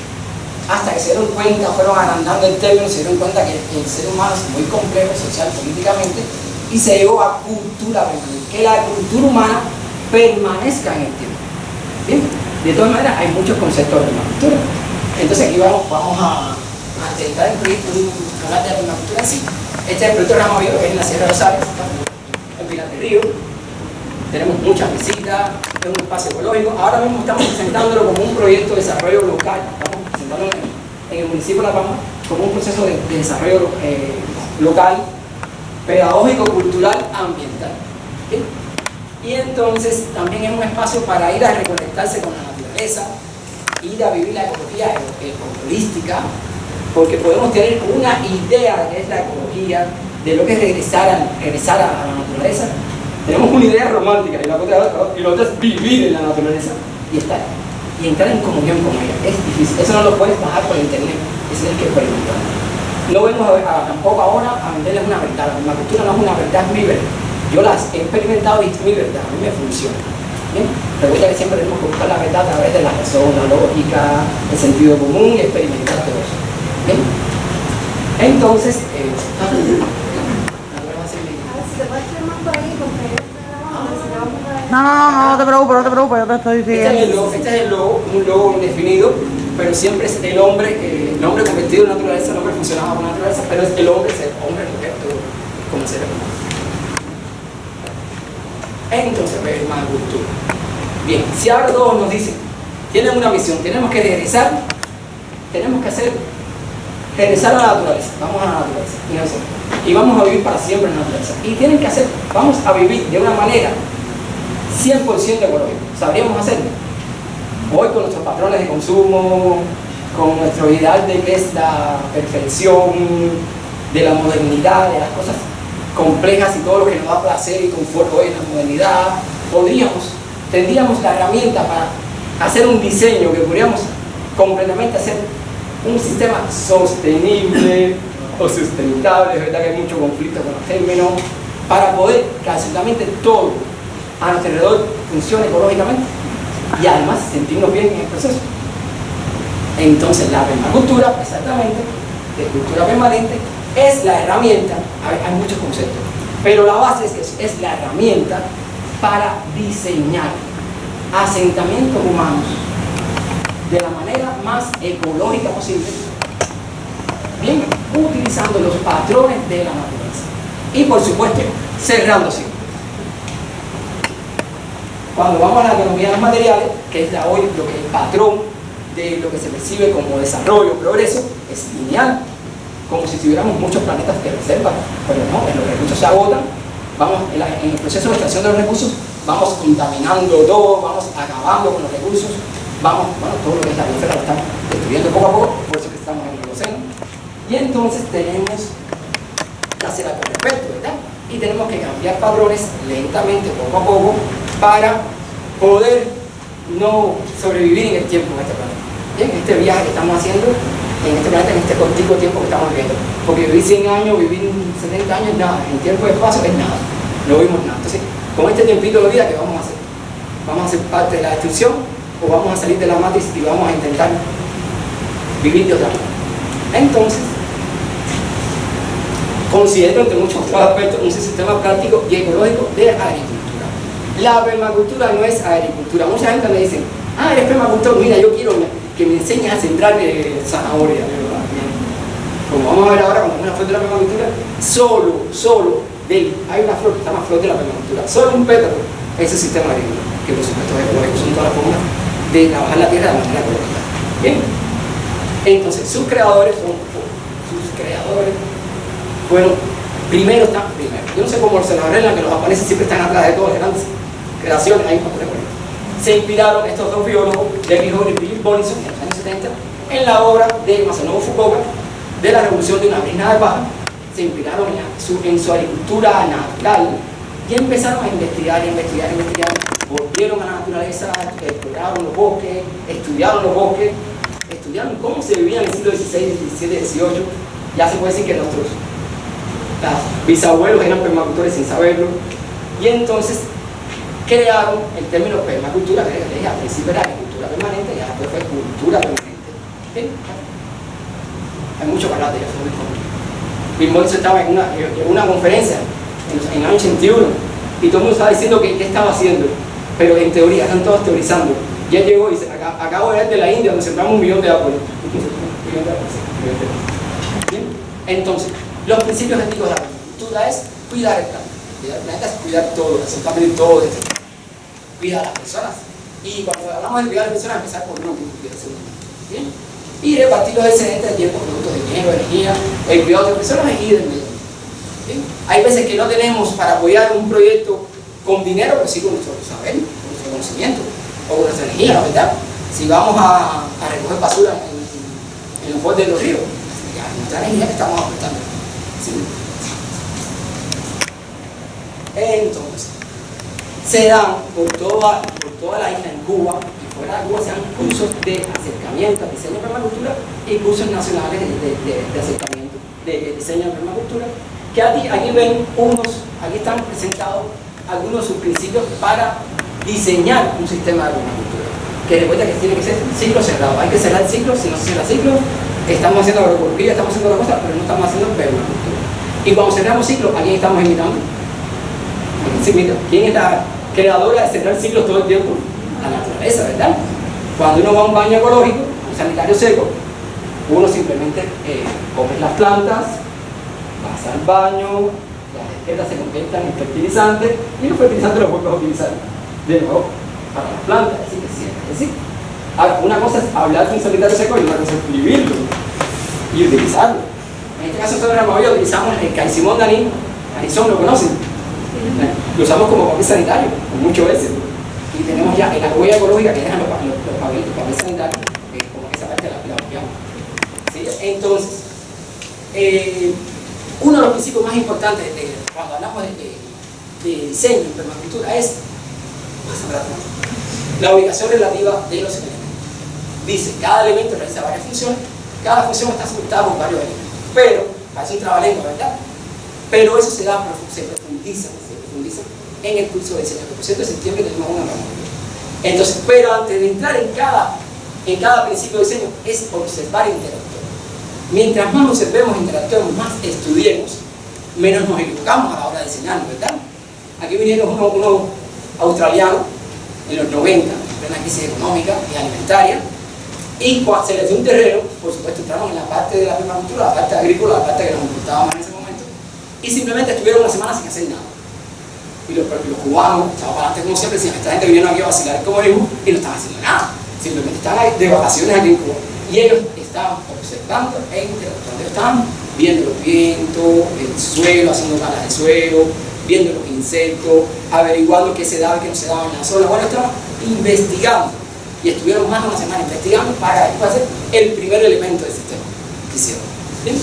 Hasta que se dieron cuenta, fueron agrandando el término, se dieron cuenta que el ser humano es muy complejo social, políticamente, y se llegó a cultura permanente, que la cultura humana permanezca en el tiempo. Bien, de todas maneras hay muchos conceptos de permacultura. Entonces aquí vamos a intentar hablar de la permacultura en sí. Este es el proyecto Rama Viva, que es en la Sierra de Rosales, en Pinar del Río. Tenemos muchas visitas, es un espacio ecológico. Ahora mismo estamos presentándolo como un proyecto de desarrollo local. Estamos presentándolo en el municipio de La Palma como un proceso de desarrollo local, pedagógico, cultural, ambiental. ¿Sí? Y entonces también es un espacio para ir a reconectarse con la naturaleza, ir a vivir la ecología holística, porque podemos tener una idea de qué es la ecología, de lo que es regresar a la naturaleza. Tenemos una idea romántica y la otra es vivir en la naturaleza y estar y entrar en comunión con ella. Es difícil, eso no lo puedes bajar por internet, eso es el que experimentar. No vengo tampoco ahora a venderles una verdad, la permacultura no es una verdad, es mi verdad. Yo las he experimentado y es mi verdad, a mí me funciona. ¿Bien? Recuerda que siempre tenemos que buscar la verdad a través de la razón, la lógica, el sentido común y experimentar todo eso. ¿Bien? Entonces, No te preocupes, yo te estoy este diciendo. es el logo, un logo indefinido, pero siempre es el hombre convertido en naturaleza, el hombre funcionaba con la naturaleza, pero es el hombre, mujer, todo como ser humano. Entonces, permacultura. Bien, si ahora todos nos dicen, tienen una misión, tenemos que regresar, tenemos que regresar a la naturaleza, vamos a la naturaleza, y vamos a vivir para siempre en la naturaleza. Y tienen que vamos a vivir de una manera 100% ecológica. ¿Sabríamos hacerlo? Hoy con nuestros patrones de consumo, con nuestro ideal de que es la perfección, de la modernidad, de las cosas complejas y todo lo que nos da placer y confort hoy en la modernidad, tendríamos la herramienta para hacer un diseño que podríamos completamente hacer un sistema sostenible o sustentable. Es verdad que hay mucho conflicto con los términos, para poder que absolutamente todo a nuestro alrededor funcione ecológicamente y además sentirnos bien en el proceso. Entonces la permacultura, exactamente, de cultura permanente, es la herramienta. Hay muchos conceptos, pero la base es la herramienta para diseñar asentamientos humanos de la manera más ecológica posible, bien, utilizando los patrones de la naturaleza y por supuesto cerrando siempre. Cuando vamos a la economía de los materiales, que es hoy lo que es el patrón de lo que se percibe como desarrollo, progreso, es lineal, como si tuviéramos muchos planetas que reservan, pero no, los recursos se agotan, en el proceso de extracción de los recursos, vamos contaminando todo, vamos acabando con los recursos, todo lo que es la biosfera lo estamos destruyendo poco a poco, por eso que estamos en el océano, y entonces tenemos que hacer algo al respecto, ¿verdad? Y tenemos que cambiar patrones lentamente, poco a poco, para poder no sobrevivir en el tiempo en este planeta. Bien, en este viaje que estamos haciendo, en este planeta, en este cortico tiempo que estamos viviendo. Porque vivir 100 años, vivir 70 años es nada, en tiempo de espacio es nada, no vimos nada. Entonces, con este tiempito de vida, ¿qué vamos a hacer? ¿Vamos a ser parte de la destrucción o vamos a salir de la matriz y vamos a intentar vivir de otra manera? Entonces, considero entre muchos otros aspectos un sistema práctico y ecológico de agricultura. La permacultura no es agricultura. Mucha gente me dice, eres permacultor, mira, yo quiero que me enseñes a sembrar zanahoria. Como vamos a ver ahora, cuando hay una flor de la permacultura, hay una flor que se llama flor de la permacultura, solo un pétalo es el sistema agrícola, que por supuesto es ecológico, son todas las formas de trabajar la tierra de manera ecológica. Bien, entonces sus creadores fueron primero. Yo no sé cómo se lo arreglan, que los japoneses siempre están atrás de todas las grandes creaciones, hay un papel. Se inspiraron estos dos biólogos, David Hall y Philip Bonison, en los años 70, en la obra de Masanobu Fukuoka, de la revolución de una brina de paja. Se inspiraron en su agricultura natural y empezaron a investigar, volvieron a la naturaleza, exploraron los bosques, estudiaron cómo se vivía en el siglo XVI, XVII, XVIII. Ya se puede decir que nuestros bisabuelos eran permacultores sin saberlo, y entonces crearon el término permacultura, que les dije, al principio era agricultura permanente y después fue cultura permanente. ¿Bien? Hay mucho para hablar de eso. Bill Mollison estaba en una conferencia en el año 81 y todo el mundo estaba diciendo que qué estaba haciendo, pero en teoría, están todos teorizando. Y él llegó y dice, acabo de ver de la India donde sembramos 1 millón de árboles. ¿Bien? Entonces, los principios éticos de la agricultura es cuidar el planeta. Cuidar el planeta es cuidar todo, absolutamente todo. Cuidar a las personas. Y cuando hablamos de cuidar a las personas, empezar por uno mismo. ¿Bien? Y repartir los excedentes de tiempo, productos de dinero, energía, el cuidado de personas y del medio. ¿Bien? Hay veces que no tenemos para apoyar un proyecto con dinero, pero sí con nuestro saber, con nuestro conocimiento, o con nuestra energía, ¿verdad? Si vamos a recoger basura en los bordes de los ríos, hay mucha energía que estamos aportando. ¿Sí? Entonces, se dan por toda la isla en Cuba y fuera de Cuba se dan cursos de acercamiento a diseño de permacultura y cursos nacionales de acercamiento de diseño de permacultura, que aquí ven aquí están presentados algunos de sus principios para diseñar un sistema de permacultura, que recuerda que tiene que ser ciclo cerrado. Hay que cerrar ciclos, si no se cierra ciclos, estamos haciendo agroecología, estamos haciendo la cosa, pero no estamos haciendo permacultura. Y cuando cerramos ciclos, ¿a quién estamos imitando? ¿Quién es la creadora de cerrar ciclos todo el tiempo? La naturaleza, ¿verdad? Cuando uno va a un baño ecológico, un sanitario seco, uno simplemente coge las plantas, pasa al baño, las esteras se convierten en fertilizantes y los fertilizantes los vuelves a utilizar de nuevo para las plantas. Es decir, una cosa es hablar de un sanitario seco y una cosa es vivirlo y utilizarlo. En este caso nosotros en la Mahoya utilizamos el caicimón de anís, anisón, ¿lo conocen? Lo usamos como papel sanitario, con mucho éxito. Y tenemos ya la huella ecológica que dejan los papeles sanitarios, que como esa parte la obviamos. ¿Sí? Entonces, uno de los principios más importantes cuando hablamos de diseño en permacultura es la ubicación relativa de los elementos. Dice, cada elemento realiza varias funciones, cada función está soportada por varios elementos. Pero, parece un trabalengua, ¿verdad? Pero eso se profundiza en el curso de diseño, que por cierto en septiembre tenemos una permacultura. Entonces, pero antes de entrar en cada principio de diseño es observar e interactuar. Mientras más observemos, interactuemos, más estudiemos, menos nos equivocamos a la hora de diseñar, ¿verdad? Aquí vinieron unos australianos en los 90, en plena crisis económica y alimentaria, y cuando se les dio un terreno, por supuesto entramos en la parte de la permacultura, la parte agrícola, la parte que nos importaba más en ese momento, y simplemente estuvieron una semana sin hacer nada. Y los cubanos, estaban para adelante como siempre, decían, esta gente vinieron aquí a vacilar el comunismo y no estaban haciendo nada, simplemente estaban ahí de vacaciones aquí en Cuba. Y ellos estaban observando e interactuando, estaban viendo los vientos, el suelo, haciendo calas de suelo, viendo los insectos, averiguando qué se daba y qué no se daba en la zona. Bueno, estaban investigando y estuvieron más de una semana investigando para hacer el primer elemento del sistema que hicieron. ¿Bien?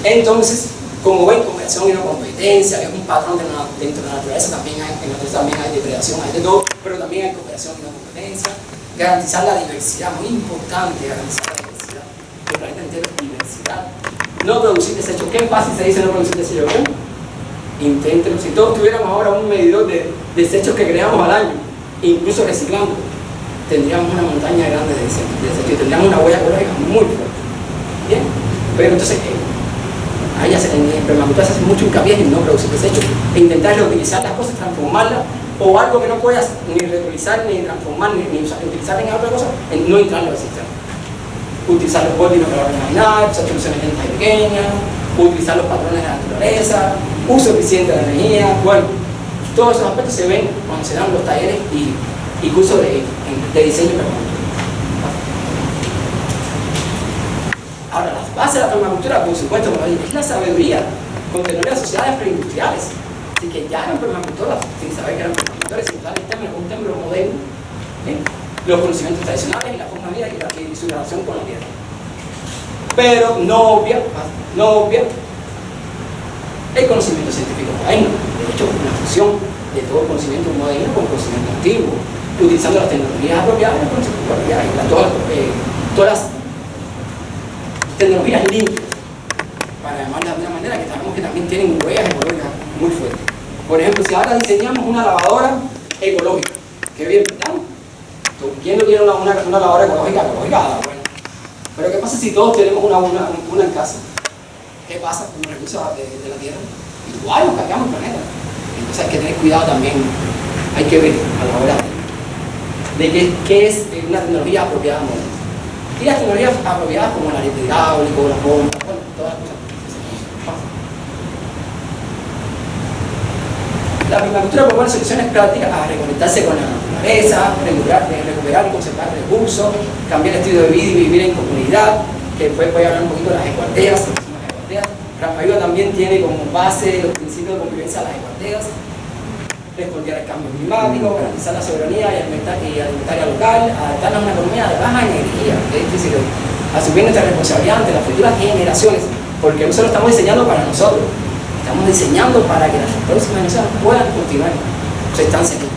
Entonces, como ven, cooperación y no competencia, es un patrón dentro de la naturaleza, también hay depredación, hay de todo, pero también hay cooperación y no competencia. Garantizar la diversidad, muy importante garantizar la diversidad. El planeta entero es diversidad. No producir desechos. ¿Qué fácil se dice no producir desechos? ¿Ven? Inténtenlo. Si todos tuviéramos ahora un medidor de desechos que creamos al año, incluso reciclando, tendríamos una montaña grande de desechos y tendríamos una huella ecológica muy fuerte. ¿Bien? Pero entonces, en permacultura se hace mucho hincapié en no producir desechos e intentar reutilizar las cosas, transformarlas, o algo que no puedas ni reutilizar, ni transformar, ni utilizar en otra cosa, en no entrarlo al sistema. Utilizar los bordes para original, usar soluciones pequeñas, utilizar los patrones de la naturaleza, uso eficiente de la energía. Bueno, todos esos aspectos se ven cuando se dan los talleres y cursos de diseño y permacultura. Ahora, las bases de la permacultura, por supuesto, es la sabiduría con tecnologías de sociedades preindustriales. Así que ya eran permacultoras, sin saber que eran permacultores, sin usar el término como un término moderno, los conocimientos tradicionales y la forma de vida y su relación con la tierra. Pero no obvia el conocimiento científico moderno. De hecho, una fusión de todo el conocimiento moderno con el conocimiento antiguo, utilizando las tecnologías apropiadas y todas las tecnologías limpias, para llamarlas de una manera que sabemos que también tienen huellas ecológicas muy fuertes. Por ejemplo, si ahora diseñamos una lavadora ecológica, qué bien, ¿verdad? ¿Quién no quiere una lavadora ecológica? Bueno. Pero ¿qué pasa si todos tenemos una en casa? ¿Qué pasa con los recursos de la tierra? Igual nos cargamos el planeta. Entonces hay que tener cuidado también, hay que ver a la hora de qué es una tecnología apropiada moderna. Y las tecnologías apropiadas como el ariete hidráulico, la bomba, bueno, todas las cosas. La permacultura propone soluciones prácticas a reconectarse con la naturaleza, recuperar y conservar recursos, cambiar el estilo de vida y vivir en comunidad, que después voy a hablar un poquito de las ecoaldeas. Rafaela también tiene como base los principios de convivencia de las ecoaldeas. responder al cambio climático, garantizar la soberanía y alimentaria local, adaptarnos a una economía de baja energía, es decir, asumir nuestra responsabilidad ante las futuras generaciones, porque no solo estamos diseñando para nosotros, estamos diseñando para que las próximas generaciones puedan continuar su estancia aquí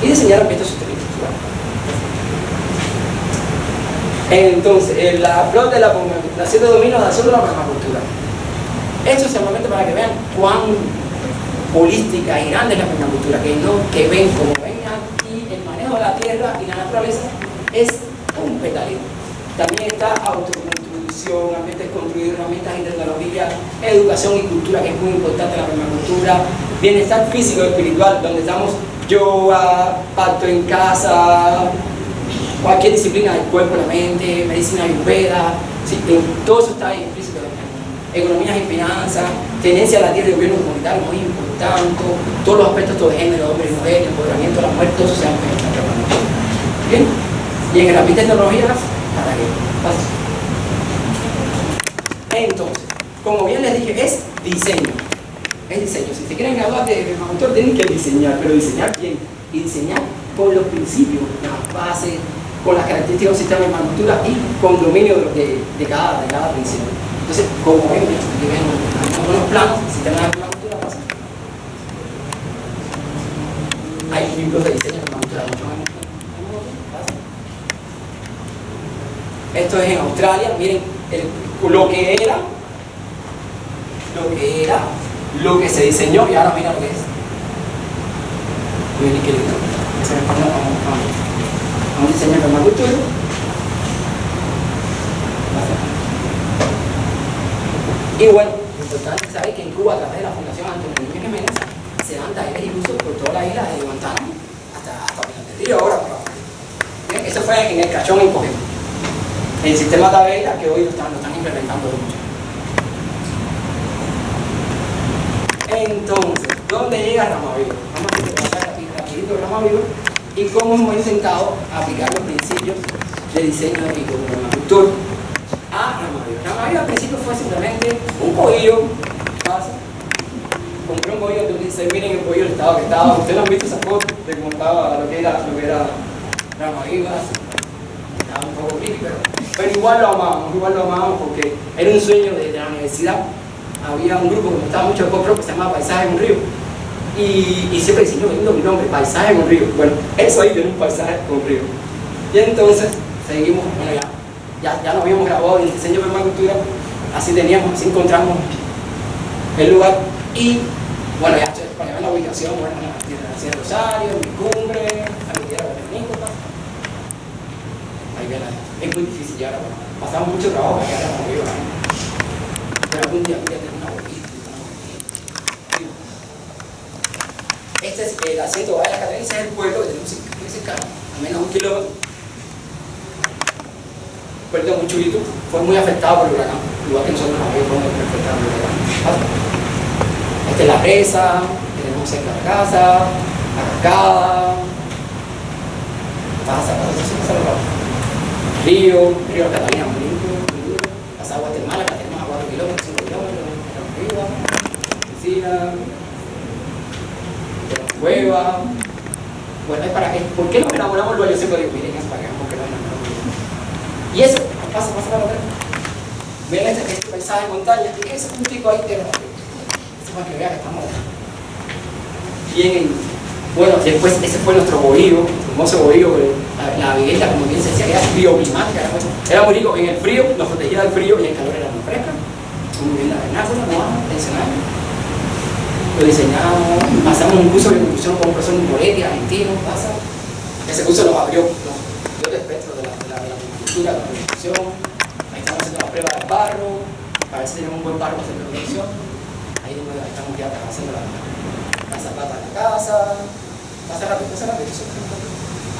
y diseñar ambientes sostenibles. Entonces, la flor de la siete dominios del sur de la permacultura. Esto es simplemente para que vean cuán holística y grande es la permacultura, que ven como ven aquí el manejo de la tierra y la naturaleza es un petalito. También está autoconstrucción, ambientes construidos, herramientas y tecnología, educación y cultura, que es muy importante en la permacultura, bienestar físico y espiritual, donde estamos yoga, pacto en casa, cualquier disciplina del cuerpo, la mente, medicina ayurveda, ¿sí? Todo eso está ahí implícito. Economías y finanzas, tenencia de la tierra y gobierno comunitario, muy importante, todos los aspectos de género, hombre y mujer, empoderamiento de la mujer, todo eso se llama permacultura. Bien, y en herramientas tecnológicas, ¿para qué? Entonces, como bien les dije, es diseño. Es diseño. Si se quieren graduar de permacultor, tienen que diseñar, pero diseñar bien. Y diseñar con los principios, las bases, con las características de un sistema de permacultura y con dominio de cada principio. Entonces, como ven, aquí ven algunos planos, sistemas de permacultura, pasa. Hay libros de diseño de permacultura, mucho más. Esto es en Australia, miren lo que era, lo que se diseñó y ahora mira lo que es. Miren qué lindo. Ese es a un diseño de permacultura. Y bueno, lo importante es saber que en Cuba, a través de la Fundación Antonio Núñez Jiménez, se dan talleres y cursos por toda la isla de Guantánamo hasta Pinar del Río ahora. Bien, eso fue en el Cachón en Cogema. El sistema Tavera, que hoy lo están implementando mucho. Entonces, ¿dónde llega Ramaviva? Vamos a pasar rapidito Ramaviva y cómo hemos intentado aplicar los principios de diseño de permacultura a Ramaviva. Ramaviva al principio fue simplemente un bohío, fácil. Compré un bohío, entonces dice, miren el bohío, el estado que estaba. Ustedes han visto esa foto de cómo estaba lo que era Ramaviva. Estaba un poco creepy, pero igual lo amábamos porque era un sueño de la universidad. Había un grupo que me gustaba mucho de pop rock que se llamaba Paisaje en un río. Y siempre decía, no, lindo mi nombre, Paisaje en un río. Bueno, eso ahí tiene un paisaje con un río. Y entonces seguimos, bueno, ya nos habíamos grabado en el diseño de permacultura, así encontramos el lugar. Y bueno, ya para ver la ubicación, bueno, en la Sierra Rosario, en mi cumbre, la medida de Penícola. Ahí ven, es muy difícil llegar ahora. Pasamos mucho trabajo para llegar a la Ramaviva. Pero algún día tener una boquita. Este es el asiento de Valle de la Catarina, ese es el pueblo que tenemos muy cercano, a menos de 1 kilómetro. Puerto muy chulito, fue muy afectado por el huracán, igual que nosotros nos fuimos muy afectados por el huracán. Esta es la presa, que tenemos cerca de la casa, la cascada, río de Catalina, muy limpio, muy duro, las aguas termales, que tenemos a 4 kilómetros, 5 kilómetros, arriba, piscina, cueva. Bueno, es para que, ¿por qué nos enamoramos luego? Yo siempre digo, miren, es para que nos enamoramos. Y eso, pasa para otra. Ven este paisaje de montaña, y ese puntico ahí te lo es para que vean que estamos bien. Bueno, después ese fue nuestro bohío, hermoso bohío, la vivienda, como bien se decía, era bioclimática, era muy rico, en el frío nos protegía del frío y en el calor era muy fresca. Muy bien, la vernácula, tradicional. Lo diseñamos, pasamos un curso de construcción con un profesor Moretti, argentino, ese curso nos abrió el espectro de la cultura, de la construcción. Ahí estamos haciendo la prueba del barro, para ver si tenemos un buen barro para hacer la producción. Ahí estamos ya haciendo la zapata de la casa. Pasa rápido.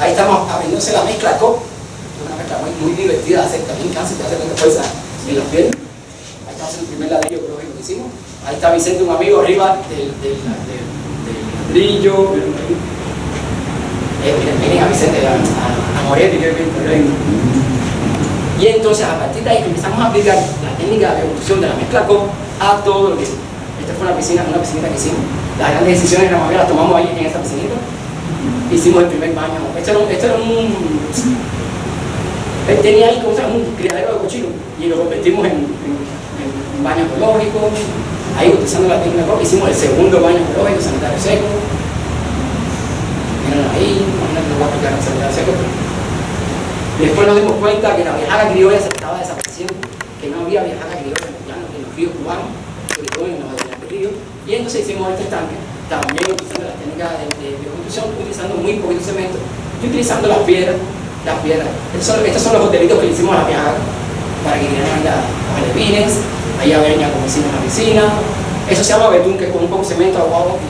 Ahí estamos aprendiéndose la mezcla COP, una mezcla muy divertida de hacer, también cáncer, te hace mucha fuerza en los pies. Ahí estamos haciendo el primer ladrillo ecológico que hicimos. Ahí está Vicente, un amigo arriba del ladrillo. Miren a Vicente, a Moretti, que bien. Y entonces a partir de ahí empezamos a aplicar la técnica de construcción de la mezcla COP a todo lo que hicimos. Esta fue una piscinita que hicimos Las grandes decisiones la mayoría las tomamos ahí en esa piscinita. Hicimos el primer baño. Esto era un... Él tenía ahí como un criadero de cochinos y lo convertimos en baño ecológico. Ahí utilizando la técnica COP hicimos el segundo baño ecológico, sanitario seco. Miren ahí, imagínate, no voy a explicar el sanitario seco. Después nos dimos cuenta que la viajaca criolla se estaba desapareciendo, que no había viajaca criolla en los ríos cubanos, sobre todo en los ríos. Y entonces hicimos este estanque, también utilizando las técnicas de bioconstrucción, utilizando muy poquito cemento y utilizando las piedras. Estos son los hotelitos que le hicimos a la viajaca para que vinieran los alevines. Ahí venía como hicimos la piscina. Eso se llama betún, que es con un poco de cemento aguado y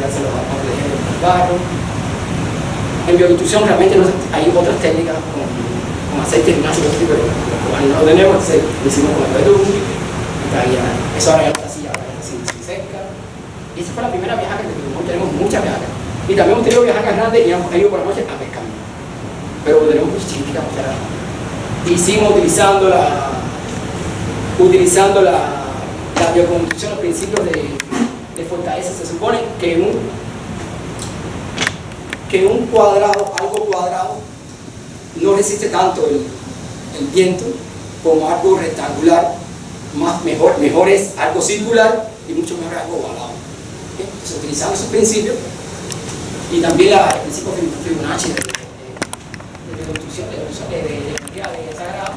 darse los barro. En bioconstrucción realmente hay otras técnicas como aceite gimnástico, pero no lo tenemos, entonces lo hicimos con el betún. Eso ahora ya no está así, ahora ya está así seca. Y esa fue la primera viajaca que tuvimos. Tenemos muchas viajacas. Y también hemos tenido viajacas grandes y hemos ido por la noche a pescar. Pero tenemos muchas chiquitas. Hicimos utilizando la bioconstrucción, los principios de fortaleza. Se supone que un cuadrado, algo cuadrado, no resiste tanto el viento como algo rectangular. Mejor es algo circular y mucho mejor algo ovalado. Entonces, utilizando esos principios y también el principio Fibonacci de construcción, de energía de sagrado,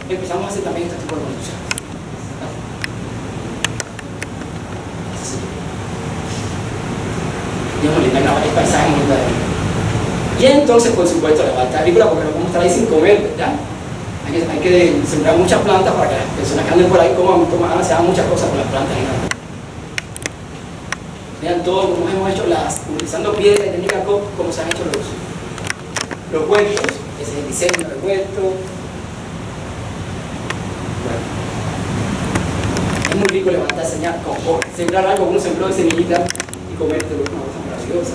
empezamos a hacer también este tipo de construcción. Digamos, el paisaje muy verdadero. Y entonces, por supuesto, la parte agrícola, porque no podemos estar ahí sin comer, ¿verdad? Hay que sembrar muchas plantas para que las personas que anden por ahí coman, se hagan muchas cosas con las plantas. Vean todo como hemos hecho, utilizando piedra y técnica COP, como se han hecho los huertos. Ese es el diseño del huerto. Bueno. Es muy rico levantarse, sembrar algo, uno sembró de semillita y comértelo, es una cosa maravillosa.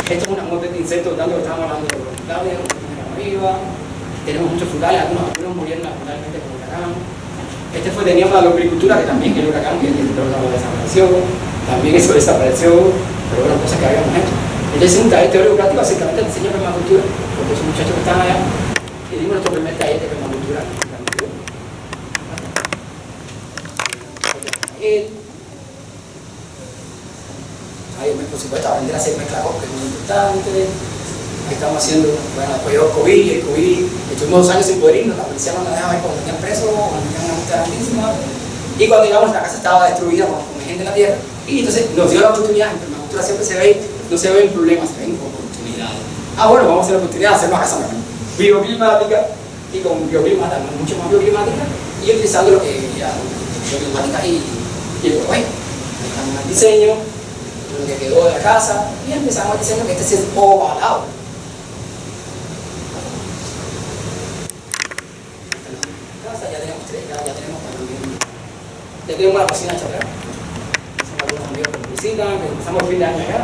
Esto es una muerte de insectos, tanto que estábamos hablando de los claudios, arriba. Tenemos muchos frutales, algunos murieron naturalmente con el huracán. Teníamos la lombricultura, que también el huracán, que lo desapareció. También eso desapareció, pero bueno, cosas que habíamos hecho. Entonces, un taller teórico práctico acercamiento al diseño de permacultura, porque esos muchachos que estaban allá, y dimos nuestro primer taller de permacultura. Ahí, por supuesto, aprender a hacer mezclado, que es muy importante. Ahí estamos haciendo, bueno, apoyo COVID, estuvimos 2 años sin poder irnos, la policía no nos dejaba ir cuando tenían presos, cuando tenían una multa grandísima. Y cuando llegamos, la casa estaba destruida con gente en la tierra. Y entonces nos dio la oportunidad, en permacultura siempre no se ven problemas, se ven oportunidades. Bueno, vamos a hacer la oportunidad de hacer una casa mejor. Bioclimática, y con bioclimática, mucho más bioclimática, y utilizando lo que ya, bioclimática y ecológica. Ahí estamos en el diseño, lo que quedó de la casa, y empezamos el diseño que este es ovalado. Ya tenemos la cocina hecha atrás. Algunos amigos que nos visitan, que empezamos el fin de año allá.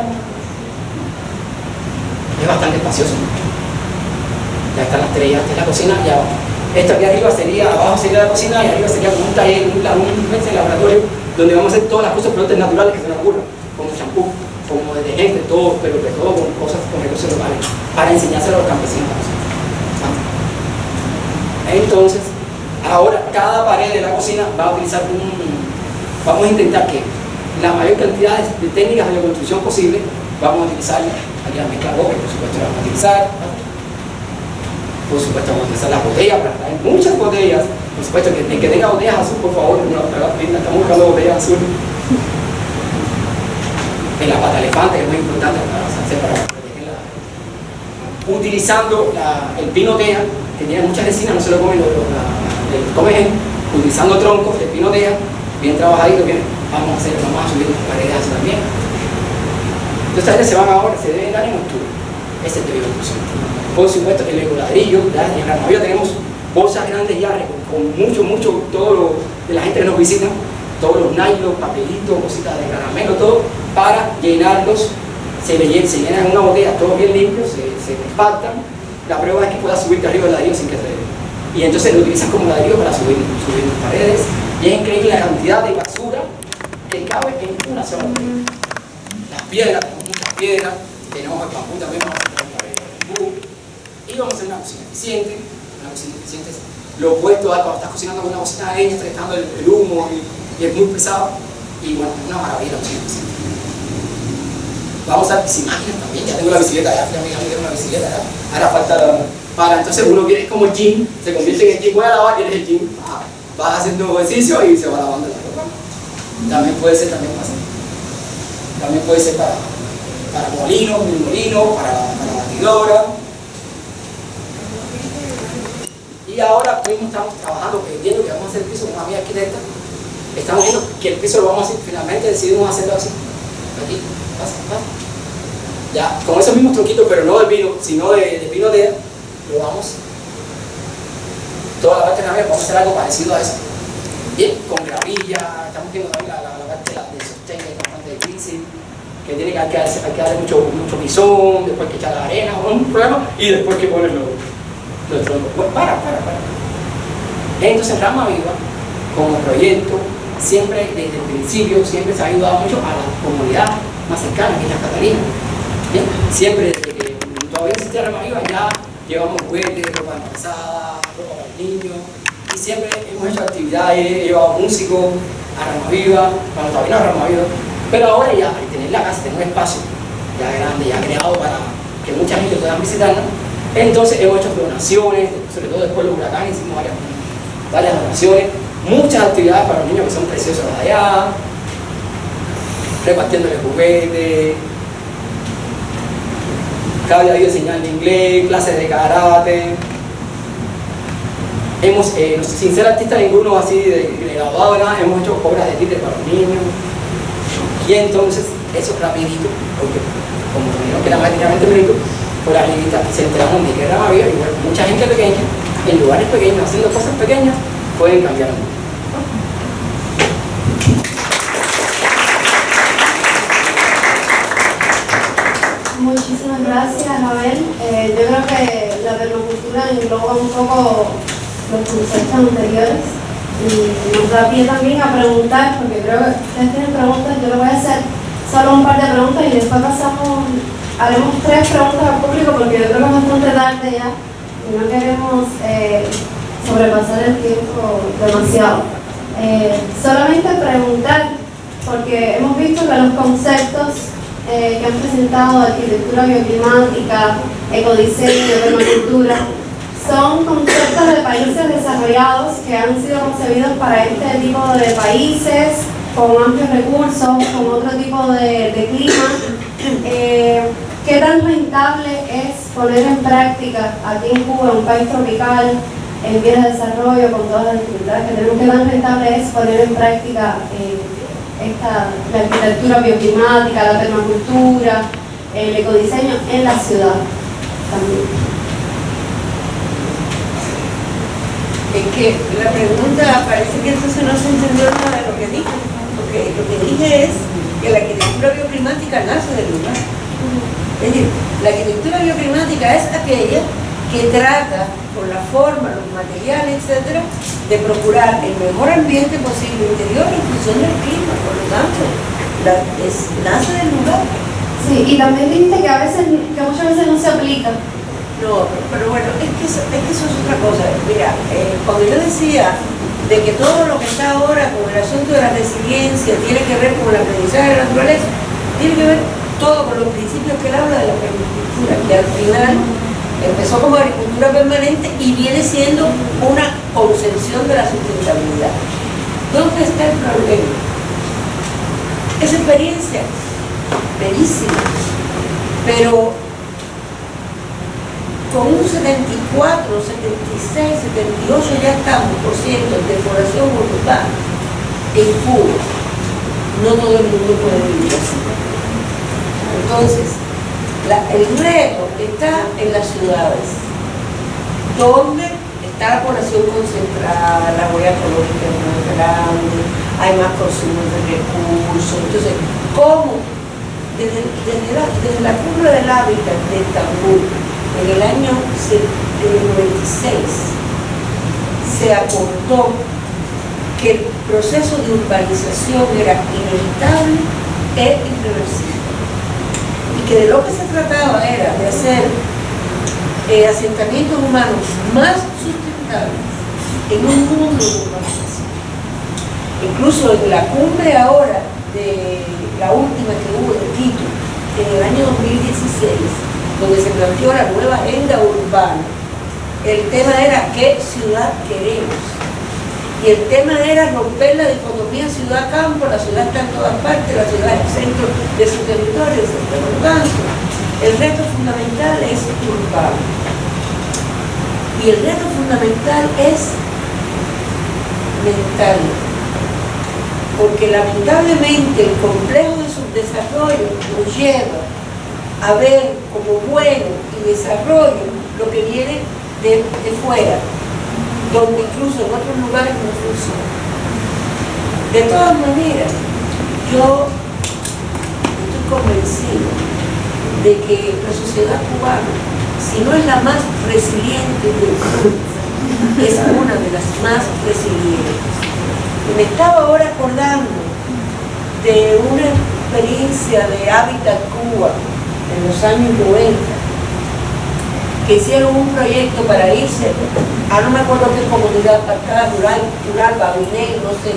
Es bastante espacioso. Ya están las estrellas, esta es la cocina y abajo. Esto aquí arriba abajo sería la cocina y arriba sería como un taller, un laboratorio donde vamos a hacer todas las cosas, productos naturales que se nos ocurran, como champú, como detergente, todo, pero sobre todo con cosas con recursos locales, para enseñárselo a los campesinos. Entonces, ahora cada pared de la cocina va a utilizar vamos a intentar que la mayor cantidad de técnicas de construcción posible vamos a utilizar aquí la mezcla boca, por supuesto la vamos a utilizar. Por supuesto vamos a utilizar las botellas para traer muchas botellas. Por supuesto que el que tenga botellas azul, por favor, estamos buscando botellas azul. En la pata elefante, que es muy importante para protegerla. Utilizando el pino tea, que tiene mucha resina, no se lo comen utilizando troncos de pino tea, bien trabajadito, bien, vamos a subir las paredes así también. Entonces se van ahora, se deben dar en octubre. Ese es el de bioconstrucción. Por supuesto, el ecoladrillo, en la mayoría tenemos bolsas grandes ya con mucho, todo lo de la gente que nos visita, todos los nylon, papelitos, cositas de caramelo, todo, para llenarlos, se llenan en una botella, todo bien limpio, se compactan. La prueba es que puedas subirte arriba del ladrillo sin que se dé. Y entonces lo utilizan como ladrillo para subir las paredes. Y es increíble la cantidad de basura que cabe en una sola pared. Las piedras, tenemos muchas piedras, tenemos el bambú también, vamos a trabajar el bambú, y vamos a hacer una cocina eficiente. Una cocina eficiente es lo opuesto a cuando estás cocinando con una cocina de leña, está dejando el humo y es muy pesado, y bueno, es una maravilla la cocina eficiente. Vamos a usar bicimáquinas también, ya tengo la bicicleta, ya fui a mi amiga tengo una bicicleta, ya. Ahora falta para, entonces uno quiere, es como el gym, se convierte en el gym, voy a lavar y eres el gym, vas haciendo ejercicio y se va lavando la ropa. También puede ser, también puede ser para molinos, mini molino, para batidora. Y ahora mismo estamos trabajando, viendo que vamos a hacer el piso con una amiga arquitecta. Estamos viendo que el piso lo vamos a hacer, finalmente decidimos hacerlo así. Aquí, pasa. Ya, con esos mismos truquitos, pero no del vino, sino de vino de lo vamos. Toda la parte de la vez vamos a hacer algo parecido a eso. Bien, con gravilla, estamos viendo también la parte del sostén, que es bastante difícil, que tiene que darle mucho pisón, después que echar la arena, un problema, y después que poner los troncos. Bueno, para. Entonces, Rama Viva, como proyecto, siempre desde el principio, siempre se ha ayudado mucho a la comunidad más cercana, que es la Catalina. Bien, siempre desde que todavía existía Rama Viva, ya llevamos juguetes, ropa embarazada, ropa para los niños, y siempre hemos hecho actividades, he llevado músicos a Rama Viva, cuando todavía no era Rama Viva, pero ahora ya, al tener la casa, tener un espacio ya grande, ya creado para que mucha gente pueda visitarnos, entonces hemos hecho donaciones, sobre todo después de los huracanes, hicimos varias donaciones, muchas actividades para los niños que son preciosos allá, repartiéndoles juguetes, cada día enseñando inglés, clases de karate. Sin ser artista ninguno así de graduado, nada, hemos hecho obras de títere para los niños. Y entonces, eso rapidito, porque como tuvieron que era prácticamente bonito, por la revista se enteraron de que era Rama Viva, y bueno, mucha gente pequeña, en lugares pequeños, haciendo cosas pequeñas, pueden cambiar el mundo. Muchísimas gracias, Abel. Yo creo que la permacultura engloba un poco los conceptos anteriores y nos da pie también a preguntar, porque creo que ustedes tienen preguntas. Yo les voy a hacer solo un par de preguntas y después haremos 3 preguntas al público, porque yo creo que es bastante tarde ya y no queremos sobrepasar el tiempo demasiado. Solamente preguntar, porque hemos visto que los conceptos que han presentado, arquitectura bioclimática, ecodiseño, permacultura, son conceptos de países desarrollados que han sido concebidos para este tipo de países, con amplios recursos, con otro tipo de clima. ¿Qué tan rentable es poner en práctica aquí en Cuba, un país tropical, en vías de desarrollo, con todas las dificultades que tenemos? ¿Qué tan rentable es poner en práctica la arquitectura bioclimática, la permacultura, el ecodiseño en la ciudad también? Es que la pregunta parece que entonces no se entendió nada de lo que dije, porque lo que dije es que la arquitectura bioclimática nace del lugar. Es decir, la arquitectura bioclimática es aquella que trata con la forma, los materiales, etcétera, de procurar el mejor ambiente posible interior en función del clima. Por lo tanto, nace del lugar. Sí, y también dijiste que muchas veces no se aplica. No, pero bueno, es que eso es otra cosa. Mira, cuando yo decía de que todo lo que está ahora con el asunto de la resiliencia tiene que ver con el aprendizaje de la naturaleza, tiene que ver todo con los principios que él habla de la permacultura, que al final empezó como agricultura permanente y viene siendo una concepción de la sustentabilidad. ¿Dónde está el problema? Esa experiencia, bellísima, pero con un 74, 76, 78 ya estamos por ciento de deforestación urbana en Cuba. No todo el mundo puede vivir así. Entonces, el reto está en las ciudades, donde está la población concentrada, la huella ecológica es más grande, hay más consumo de recursos. Entonces, ¿cómo? Desde la cumbre del hábitat de Estambul, en el año 96, se acordó que el proceso de urbanización era inevitable e irreversible. que de lo que se trataba era de hacer asentamientos humanos más sustentables en un mundo de urbanización. Incluso en la cumbre ahora, de la última que hubo de Quito, en el año 2016, donde se planteó la nueva agenda urbana, el tema era ¿qué ciudad queremos? Y el tema era romper la dicotomía ciudad-campo. La ciudad está en todas partes, la ciudad es el centro de su territorio, por lo tanto, el reto fundamental es urbano. Y el reto fundamental es mental. Porque lamentablemente el complejo de subdesarrollo nos lleva a ver como bueno y desarrollo lo que viene de fuera, donde incluso en otros lugares no funciona. De todas maneras, yo estoy convencido de que la sociedad cubana, si no es la más resiliente del mundo, es una de las más resilientes. Y me estaba ahora acordando de una experiencia de Habitat Cuba en los años 90, que hicieron un proyecto para irse a no me acuerdo qué comunidad acá, rural, Babinel, no sé,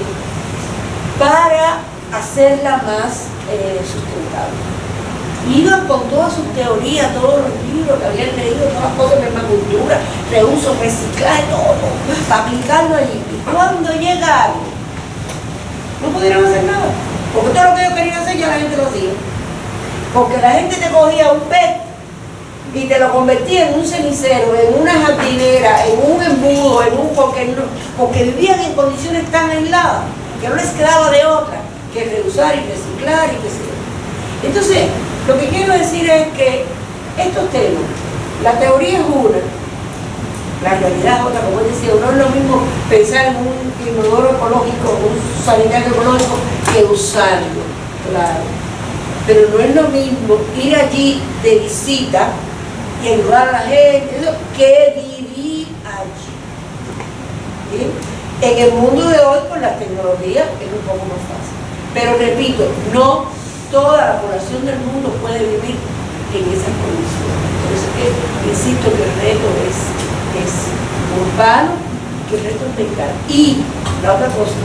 para hacerla más sustentable. Iban con todas sus teorías, todos los libros que habían leído, todas las cosas de permacultura, reuso, reciclaje, todo, para aplicarlo allí. Y cuando llegaron, no pudieron hacer nada, porque todo lo que ellos querían hacer ya la gente lo hacía. Porque la gente te cogía un PET y te lo convertía en un cenicero, en una jardinera, en un embudo, porque vivían en condiciones tan aisladas que no les quedaba de otra que reusar y reciclar y qué sé yo. Entonces, lo que quiero decir es que estos temas, la teoría es una, la realidad es otra. Como decía, no es lo mismo pensar en un inodoro ecológico, un sanitario ecológico, que usarlo, claro. Pero no es lo mismo ir allí de visita y ayudar a la gente, que vivir allí. ¿Sí? En el mundo de hoy, con las tecnologías, es un poco más fácil. Pero repito, no toda la población del mundo puede vivir en esas condiciones. Por eso que insisto que el reto es urbano, que el reto es mental. Y la otra cosa,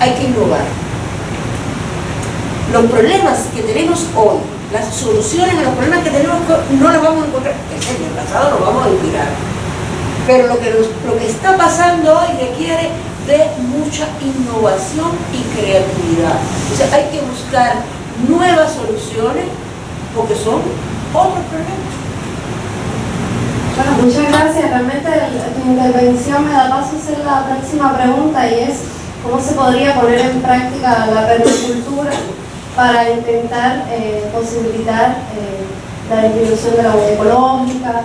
hay que innovar. Los problemas que tenemos hoy, las soluciones a los problemas que tenemos no las vamos a encontrar. En el pasado nos vamos a inspirar. Pero lo que está pasando hoy requiere de mucha innovación y creatividad. O sea, hay que buscar nuevas soluciones porque son otros problemas. Bueno, muchas gracias. Realmente tu intervención me da paso a hacer la próxima pregunta, y es ¿cómo se podría poner en práctica la permacultura para intentar posibilitar la disminución de la huella ecológica?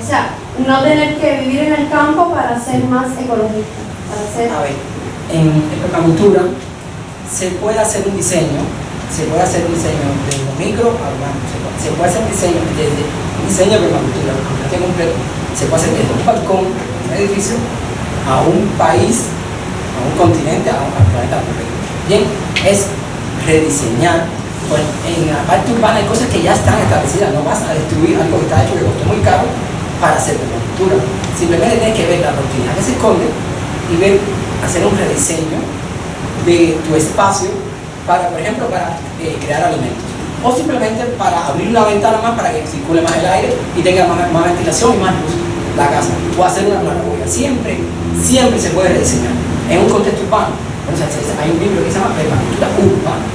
O sea, no tener que vivir en el campo para ser más ecologista. A ver, en permacultura se puede hacer un diseño, desde lo micro a lo macro, se puede hacer diseño desde un diseño de permacultura, completo, se puede hacer desde un balcón, un edificio, a un país, a un continente, a un planeta completo. Bien, es rediseñar. Bueno, en la parte urbana hay cosas que ya están establecidas, no vas a destruir algo que está hecho, que costó muy caro para hacer permacultura. Simplemente tienes que ver la oportunidad que se esconde y ver, hacer un rediseño de tu espacio para, por ejemplo, para crear alimentos, o simplemente para abrir una ventana más para que circule más el aire y tenga más ventilación y más luz la casa, o hacer una claraboya. Siempre se puede rediseñar en un contexto urbano. O sea, hay un libro que se llama Permacultura Urbana.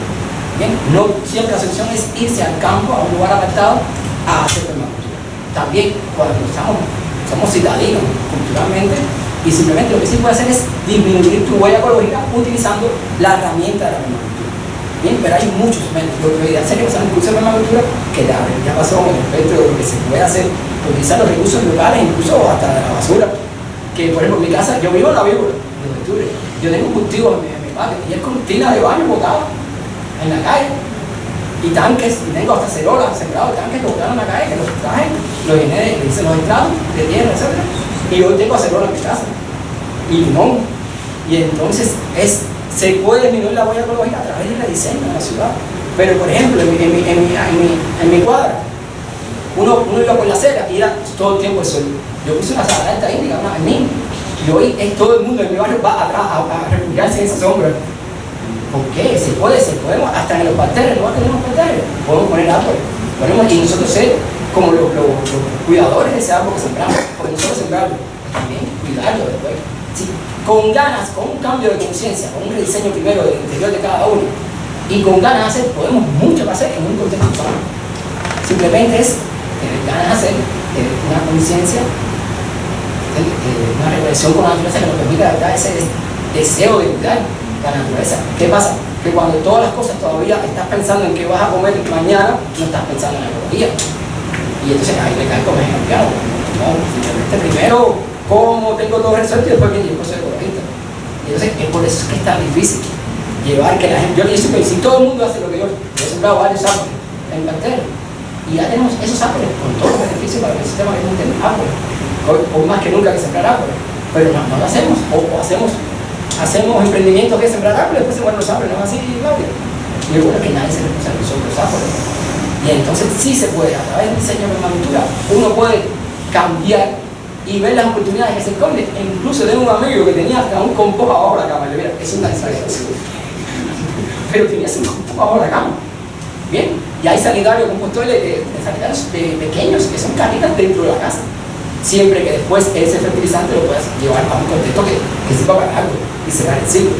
Bien, no siempre la solución es irse al campo, a un lugar apartado, a hacer permacultura. También cuando somos ciudadanos culturalmente, y simplemente lo que sí puede hacer es disminuir tu huella ecológica utilizando la herramienta de la permacultura. Bien, pero hay muchos métodos. Lo que voy a hacer es pasar un curso de permacultura que ya pasó con respecto de lo que se puede hacer, utilizar los recursos locales, incluso hasta la basura. Que por ejemplo en mi casa, yo vivo en la víbora, en octubre, yo tengo un cultivo en mi patio y es con tina de baño botada en la calle. Y tanques, y tengo hasta cerolas sembrados, tanques que botaron en la calle, que los traje, los llené, le hice los estrados de tierra, etc. Y hoy tengo acerola en mi casa, y limón. Y entonces se puede disminuir la huella ecológica a través del rediseño de la ciudad. Pero por ejemplo, en mi cuadra, uno iba por la acera y era todo el tiempo el sol. Yo puse una sala estadística, una niña, y hoy todo el mundo en mi barrio va atrás a refugiarse en esa sombra. ¿Por qué? Se puede, podemos, hasta en los parterres, no tenemos parterres, podemos poner árboles, y nosotros ser como los cuidadores de ese árbol que sembramos, porque nosotros sembrarlo, también cuidarlo después. Sí, con ganas, con un cambio de conciencia, con un rediseño primero del interior de cada uno, y con ganas de hacer, podemos mucho hacer en un contexto urbano. Simplemente es tener ganas de hacer, tener una conciencia, una relación con la naturaleza que nos permita dar ese deseo de cuidar la naturaleza. ¿Qué pasa? Que cuando todas las cosas todavía estás pensando en qué vas a comer mañana, no estás pensando en la ecología. Y entonces ahí le cae como ejemplo. No, simplemente primero como tengo todo resuelto y después viene yo soy ecologista. Y entonces es por eso que es tan difícil llevar que la gente, yo siempre, si todo el mundo hace lo que yo he sembrado varios árboles en cartera, y ya tenemos esos árboles con todos los beneficios para el sistema que tenemos árboles, hoy más que nunca hay que sembrar árboles, pero no lo hacemos, o hacemos emprendimientos que sembrar árboles, después se mueren los árboles, no es así, Claudia. Y es bueno que nadie se responsabilice sobre los árboles. Y entonces sí se puede, a través del diseño de permacultura, uno puede cambiar y ver las oportunidades que se esconden. E incluso tengo un amigo que tenía hasta un compost abajo de la cama, y le mira, es una exageración. Pero tenía ese compost abajo de la cama. Bien, y hay sanitarios, compostores sanitarios pequeños que son caritas dentro de la casa. Siempre que después ese fertilizante lo puedas llevar a un contexto que sirva para algo y se gane el ciclo.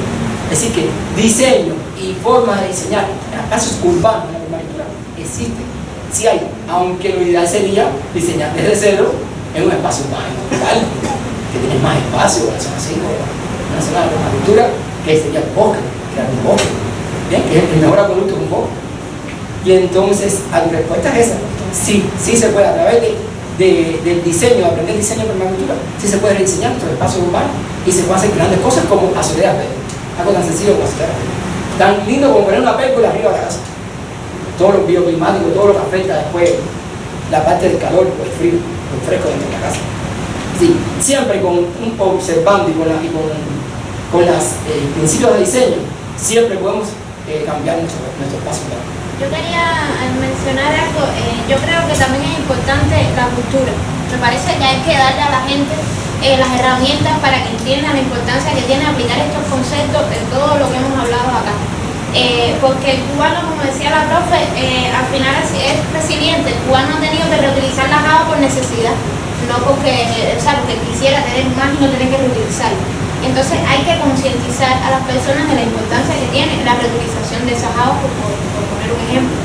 Es decir, que diseño y formas de diseñar espacios urbanos en la permacultura existen. Sí hay, aunque lo ideal sería diseñar desde cero en un espacio urbano local, que tiene más espacio, una zona 5, una zona de permacultura, que sería el bosque, crear un bosque, bien, que es el mejor producto de un bosque. Y entonces, a tu respuesta es esa. Sí se puede a través del diseño, aprender diseño de permacultura, sí se puede rediseñar nuestros espacios urbanos y se pueden hacer grandes cosas como azoteas verdes. Algo tan sencillo como azoteas verdes. Tan lindo como poner una pérgola arriba de la casa. Todo lo bioclimático, todo lo que afecta después la parte del calor o el frío, el fresco dentro de la casa. Sí, siempre observando y con los principios de diseño, siempre podemos cambiar nuestro espacio urbano. Yo quería mencionar algo, yo creo que también es importante la cultura. Me parece que hay que darle a la gente las herramientas para que entiendan la importancia que tiene aplicar estos conceptos en todo lo que hemos hablado acá. Porque el cubano, como decía la profe, al final es resiliente. El cubano ha tenido que reutilizar las aguas por necesidad, no porque quisiera tener más y no tener que reutilizarlo. Entonces hay que concientizar a las personas de la importancia que tiene la reutilización de esas aguas, por poner un ejemplo.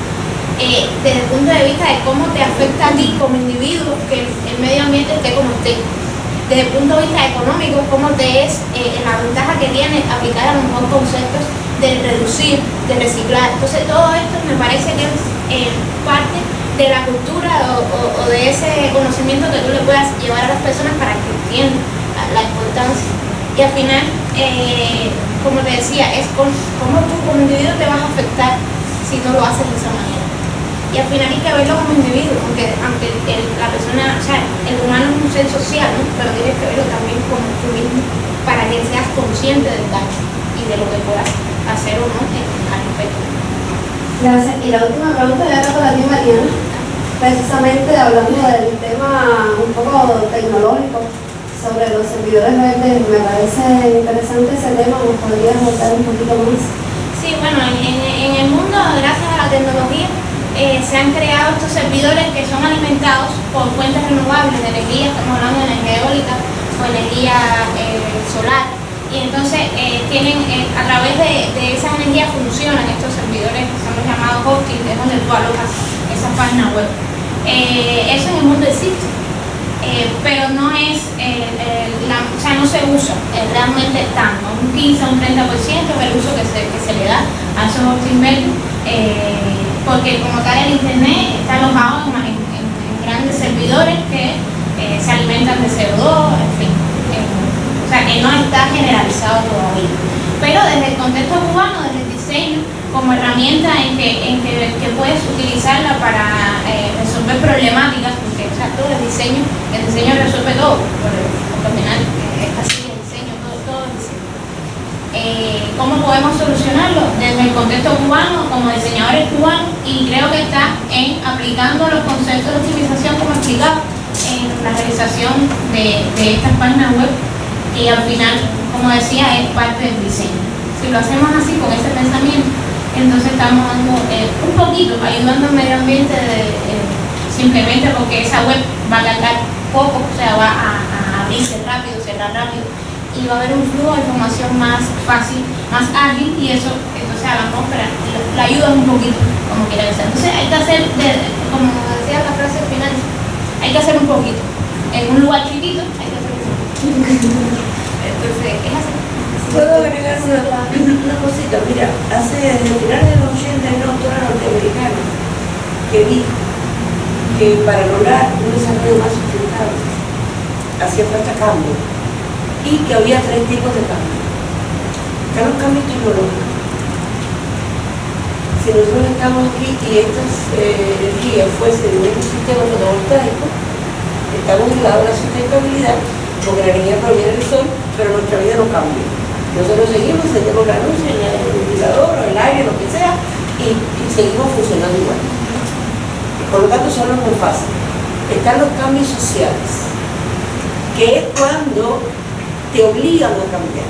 Desde el punto de vista de cómo te afecta a ti como individuo que el medio ambiente esté como esté. Desde el punto de vista económico, cómo te es la ventaja que tiene aplicar a lo mejor conceptos de reducir, de reciclar. Entonces todo esto me parece que es parte de la cultura o de ese conocimiento que tú le puedas llevar a las personas para que entiendan la importancia. Y al final, como te decía, es cómo tú como individuo te vas a afectar si no lo haces de esa manera. Y al final hay que verlo como individuo, aunque la persona, el humano es un ser social, ¿no? Pero tienes que verlo también como tú mismo para que seas consciente del daño y de lo que puedas hacer o no al respecto. Gracias. Y la última pregunta era para ti, Mariana, precisamente hablando del tema un poco tecnológico sobre los servidores verdes. Me parece interesante ese tema, ¿nos podrías contar un poquito más? Sí, bueno, en el mundo, gracias a la tecnología, se han creado estos servidores que son alimentados por fuentes renovables de energía. Estamos hablando de energía eólica o energía solar. Y entonces a través de esas energías funcionan estos servidores que son los llamados hosting, que es donde tú alojas esa página web. Eso en el mundo existe, pero no es, no se usa realmente tanto, un 15 o un 30% es el uso que se le da a esos hosting verdes, porque como tal el internet está alojado en grandes servidores que se alimentan de CO2, en fin. O sea, que no está generalizado todavía. Pero desde el contexto cubano, desde el diseño, como herramienta en que puedes utilizarla para resolver problemáticas, porque todo el diseño resuelve todo, porque al final es así el diseño, todo es diseño. cómo podemos solucionarlo desde el contexto cubano, como diseñadores cubanos, y creo que está en aplicando los conceptos de optimización como explicaba en la realización de estas páginas web, y al final, como decía, es parte del diseño. Si lo hacemos así, con ese pensamiento, entonces estamos dando un poquito, ayudando al medio ambiente simplemente porque esa web va a cargar poco, o sea, va a abrirse rápido, cerrar rápido, y va a haber un flujo de información más fácil, más ágil, y eso entonces a la atmósfera la ayuda un poquito, como quiera que sea. Entonces hay que hacer, como decía la frase final, hay que hacer un poquito. En un lugar chiquito hay que hacer un poquito. Entonces, es así. ¿Puedo agregar una cosita? Mira, desde finales de los 80 hay una autora norteamericana que dijo que para lograr un desarrollo más sustentable hacía falta cambio y que había 3 tipos de cambios. Están los cambios tecnológicos. Si nosotros estamos aquí y estas energías fuesen de un sistema fotovoltaico, estamos ligados a la sustentabilidad porque la energía proviene del sol, pero nuestra vida no cambia. Nosotros seguimos, encendemos la luz, el ventilador o el aire, lo que sea, y seguimos funcionando igual. Por lo tanto, son los muy fáciles. Están los cambios sociales, que es cuando te obligan a cambiar.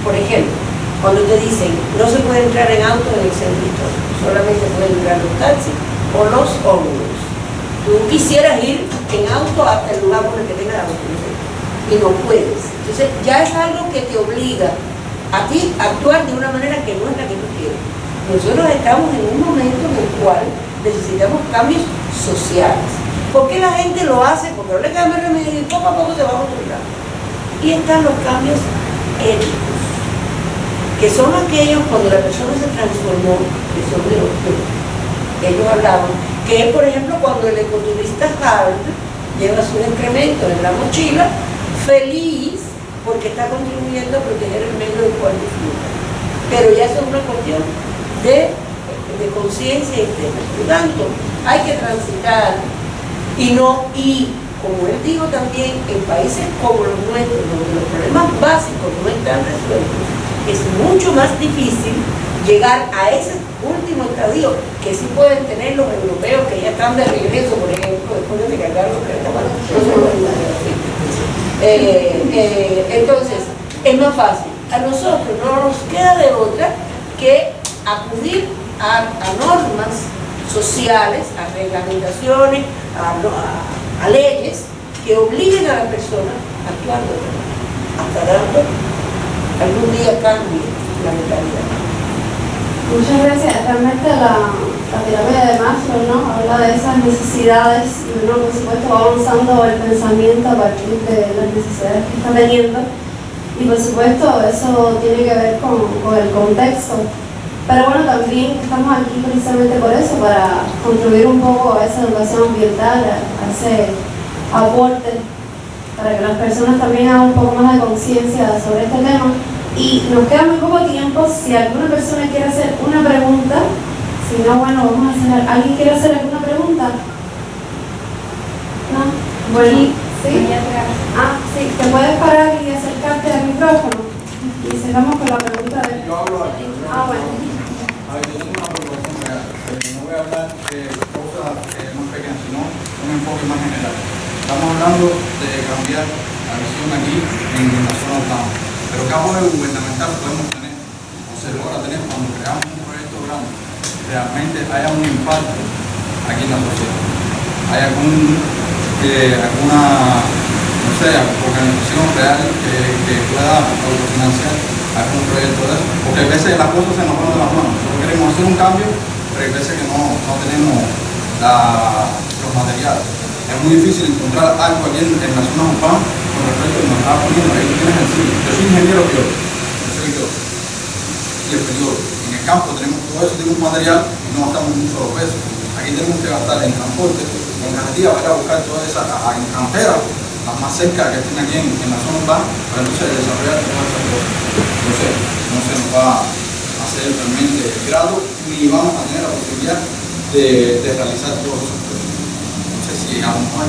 Por ejemplo, cuando te dicen, no se puede entrar en auto en el centro histórico, solamente pueden entrar los taxis o los ómnibus. Tú quisieras ir en auto hasta el lugar por el que tengas la autorización y no puedes. Entonces, ya es algo que te obliga a ti a actuar de una manera que no es la que tú quieres. Nosotros estamos en un momento en el cual necesitamos cambios sociales. ¿Por qué la gente lo hace? Porque no le queda más remedio y poco a poco se va a controlar. Y están los cambios éticos, que son aquellos cuando la persona se transformó, que son de los que ellos hablaban, que es por ejemplo cuando el ecoturista Hart lleva su excremento en la mochila, feliz porque está contribuyendo a proteger el medio del cual disfruta. Pero ya eso es una cuestión de conciencia interna. Por lo tanto, hay que transitar y como él dijo también, en países como los nuestros, donde los problemas básicos no están resueltos, es mucho más difícil llegar a ese último estadio que sí pueden tener los europeos que ya están de regreso, por ejemplo, después de cargar los entonces, es más fácil. A nosotros no nos queda de otra que acudir a normas sociales, a reglamentaciones, a leyes que obliguen a la persona a actuar de otra manera, hasta dando algún día cambie la mentalidad. Muchas gracias. Realmente la terapia de Maslow, ¿no?, habla de esas necesidades y uno, por supuesto, va avanzando el pensamiento a partir de las necesidades que está teniendo. Y por supuesto eso tiene que ver con el contexto. Pero bueno, también estamos aquí precisamente por eso, para contribuir un poco a esa educación ambiental, a ese aporte, para que las personas también hagan un poco más de conciencia sobre este tema. Y nos queda muy poco tiempo. Si alguna persona quiere hacer una pregunta, si no, bueno, vamos a hacer. ¿Alguien quiere hacer alguna pregunta? ¿No? Bueno, ¿sí? Sí, te puedes parar y acercarte al micrófono. Y cerramos con la pregunta de... Yo hablo aquí. Bueno. A ver, yo tengo una preocupación real. No voy a hablar de cosas más pequeñas, sino un enfoque más general. Estamos hablando de cambiar la visión aquí en la zona urbana. Pero ¿qué apoyo gubernamental podemos tener o se logra tener cuando creamos un proyecto grande? Realmente haya un impacto aquí en la sociedad. Hay alguna, no sé, organización real que pueda autofinanciar algún proyecto de eso. Porque a veces las cosas se nos van de las manos. Nosotros queremos hacer un cambio, pero hay veces que no tenemos los materiales. Es muy difícil encontrar algo aquí en la zona urbana con respecto a lo que nos estaba poniendo. Ahí tienes el sitio. Yo soy ingeniero biólogo, y el periodo. En el campo tenemos todo ese tipo de material y no gastamos un solo peso. Aquí tenemos que gastar en transporte, en carretilla, para ir a buscar todas esas canteras, las más cerca que estén aquí en la zona urbana, para entonces desarrollar todas esas cosas. Entonces, no se nos va a hacer realmente grado ni vamos a tener la posibilidad de realizar todos esos proyectos. No sé si a lo mejor,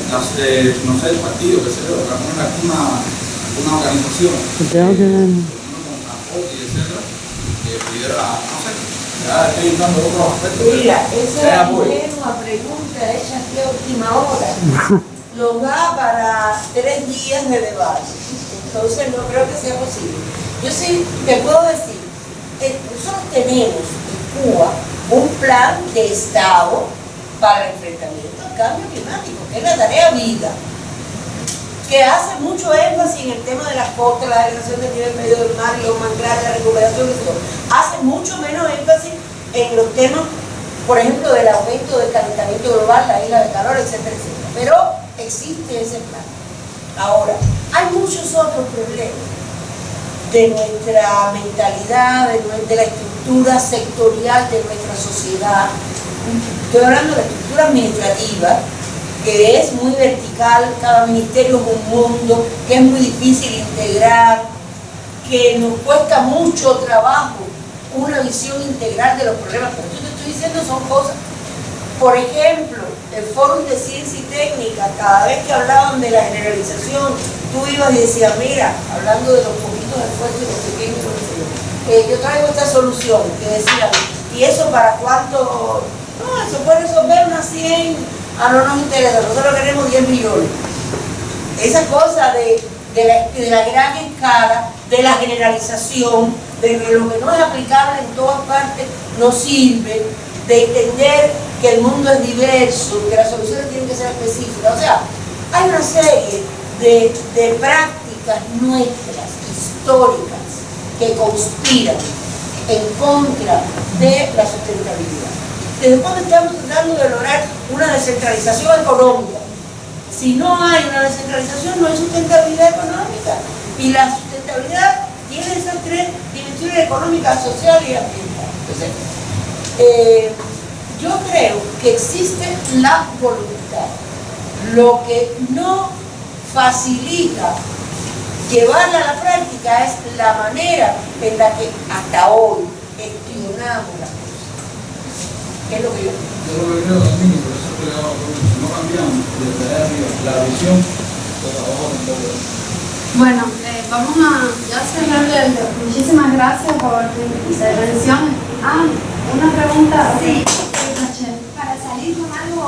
no sé, el partido que se debe poner alguna una organización Tengo que- con transporte y etcétera, que pudiera, no sé, ya estoy entrando en otros aspectos. Mira, esa de apoyo. ingenua pregunta hecha aquí a última hora nos da para 3 días de debate. Entonces no creo que sea posible. Yo sí te puedo decir, nosotros tenemos en Cuba un plan de Estado para el enfrentamiento al cambio climático, que es la tarea vida, que hace mucho énfasis en el tema de las costas, la degradación del nivel medio del mar, los manglares, la recuperación de todo. Hace mucho menos énfasis en los temas, por ejemplo, del aumento del calentamiento global, la isla de calor, etcétera, etcétera. Pero existe ese plan. Ahora, hay muchos otros problemas de nuestra mentalidad, de la estructura sectorial de nuestra sociedad. Estoy hablando de la estructura administrativa, que es muy vertical, cada ministerio es un mundo, que es muy difícil integrar, que nos cuesta mucho trabajo una visión integral de los problemas. Pero yo te estoy diciendo son cosas. Por ejemplo, el Fórum de Ciencia y Técnica, cada vez que hablaban de la generalización, tú ibas y decías, mira, hablando de los poquitos esfuerzos y los pequeños, yo traigo esta solución, que decían, ¿y eso para cuánto? No, eso puede resolver unas 100, no nos interesa, nosotros queremos 10 millones. Esa cosa de la gran escala, de la generalización, de que lo que no es aplicable en todas partes no sirve, de entender que el mundo es diverso, que las soluciones tienen que ser específicas. O sea, hay una serie de prácticas nuestras, históricas, que conspiran en contra de la sustentabilidad. Desde cuando estamos tratando de lograr una descentralización económica. Si no hay una descentralización, no hay sustentabilidad económica. Y la sustentabilidad tiene esas 3 dimensiones: económica, social y ambiental. Entonces, yo creo que existe la voluntad. Lo que no facilita llevarla a la práctica es la manera en la que hasta hoy gestionamos las cosas. ¿Qué es lo que yo creo? Yo lo que creo también, y por eso estoy hablando, si no cambiamos desde arriba la visión, pues abajo tampoco. Bueno, vamos a ya cerrar el. Muchísimas gracias por tu intervención. Una pregunta. Sí.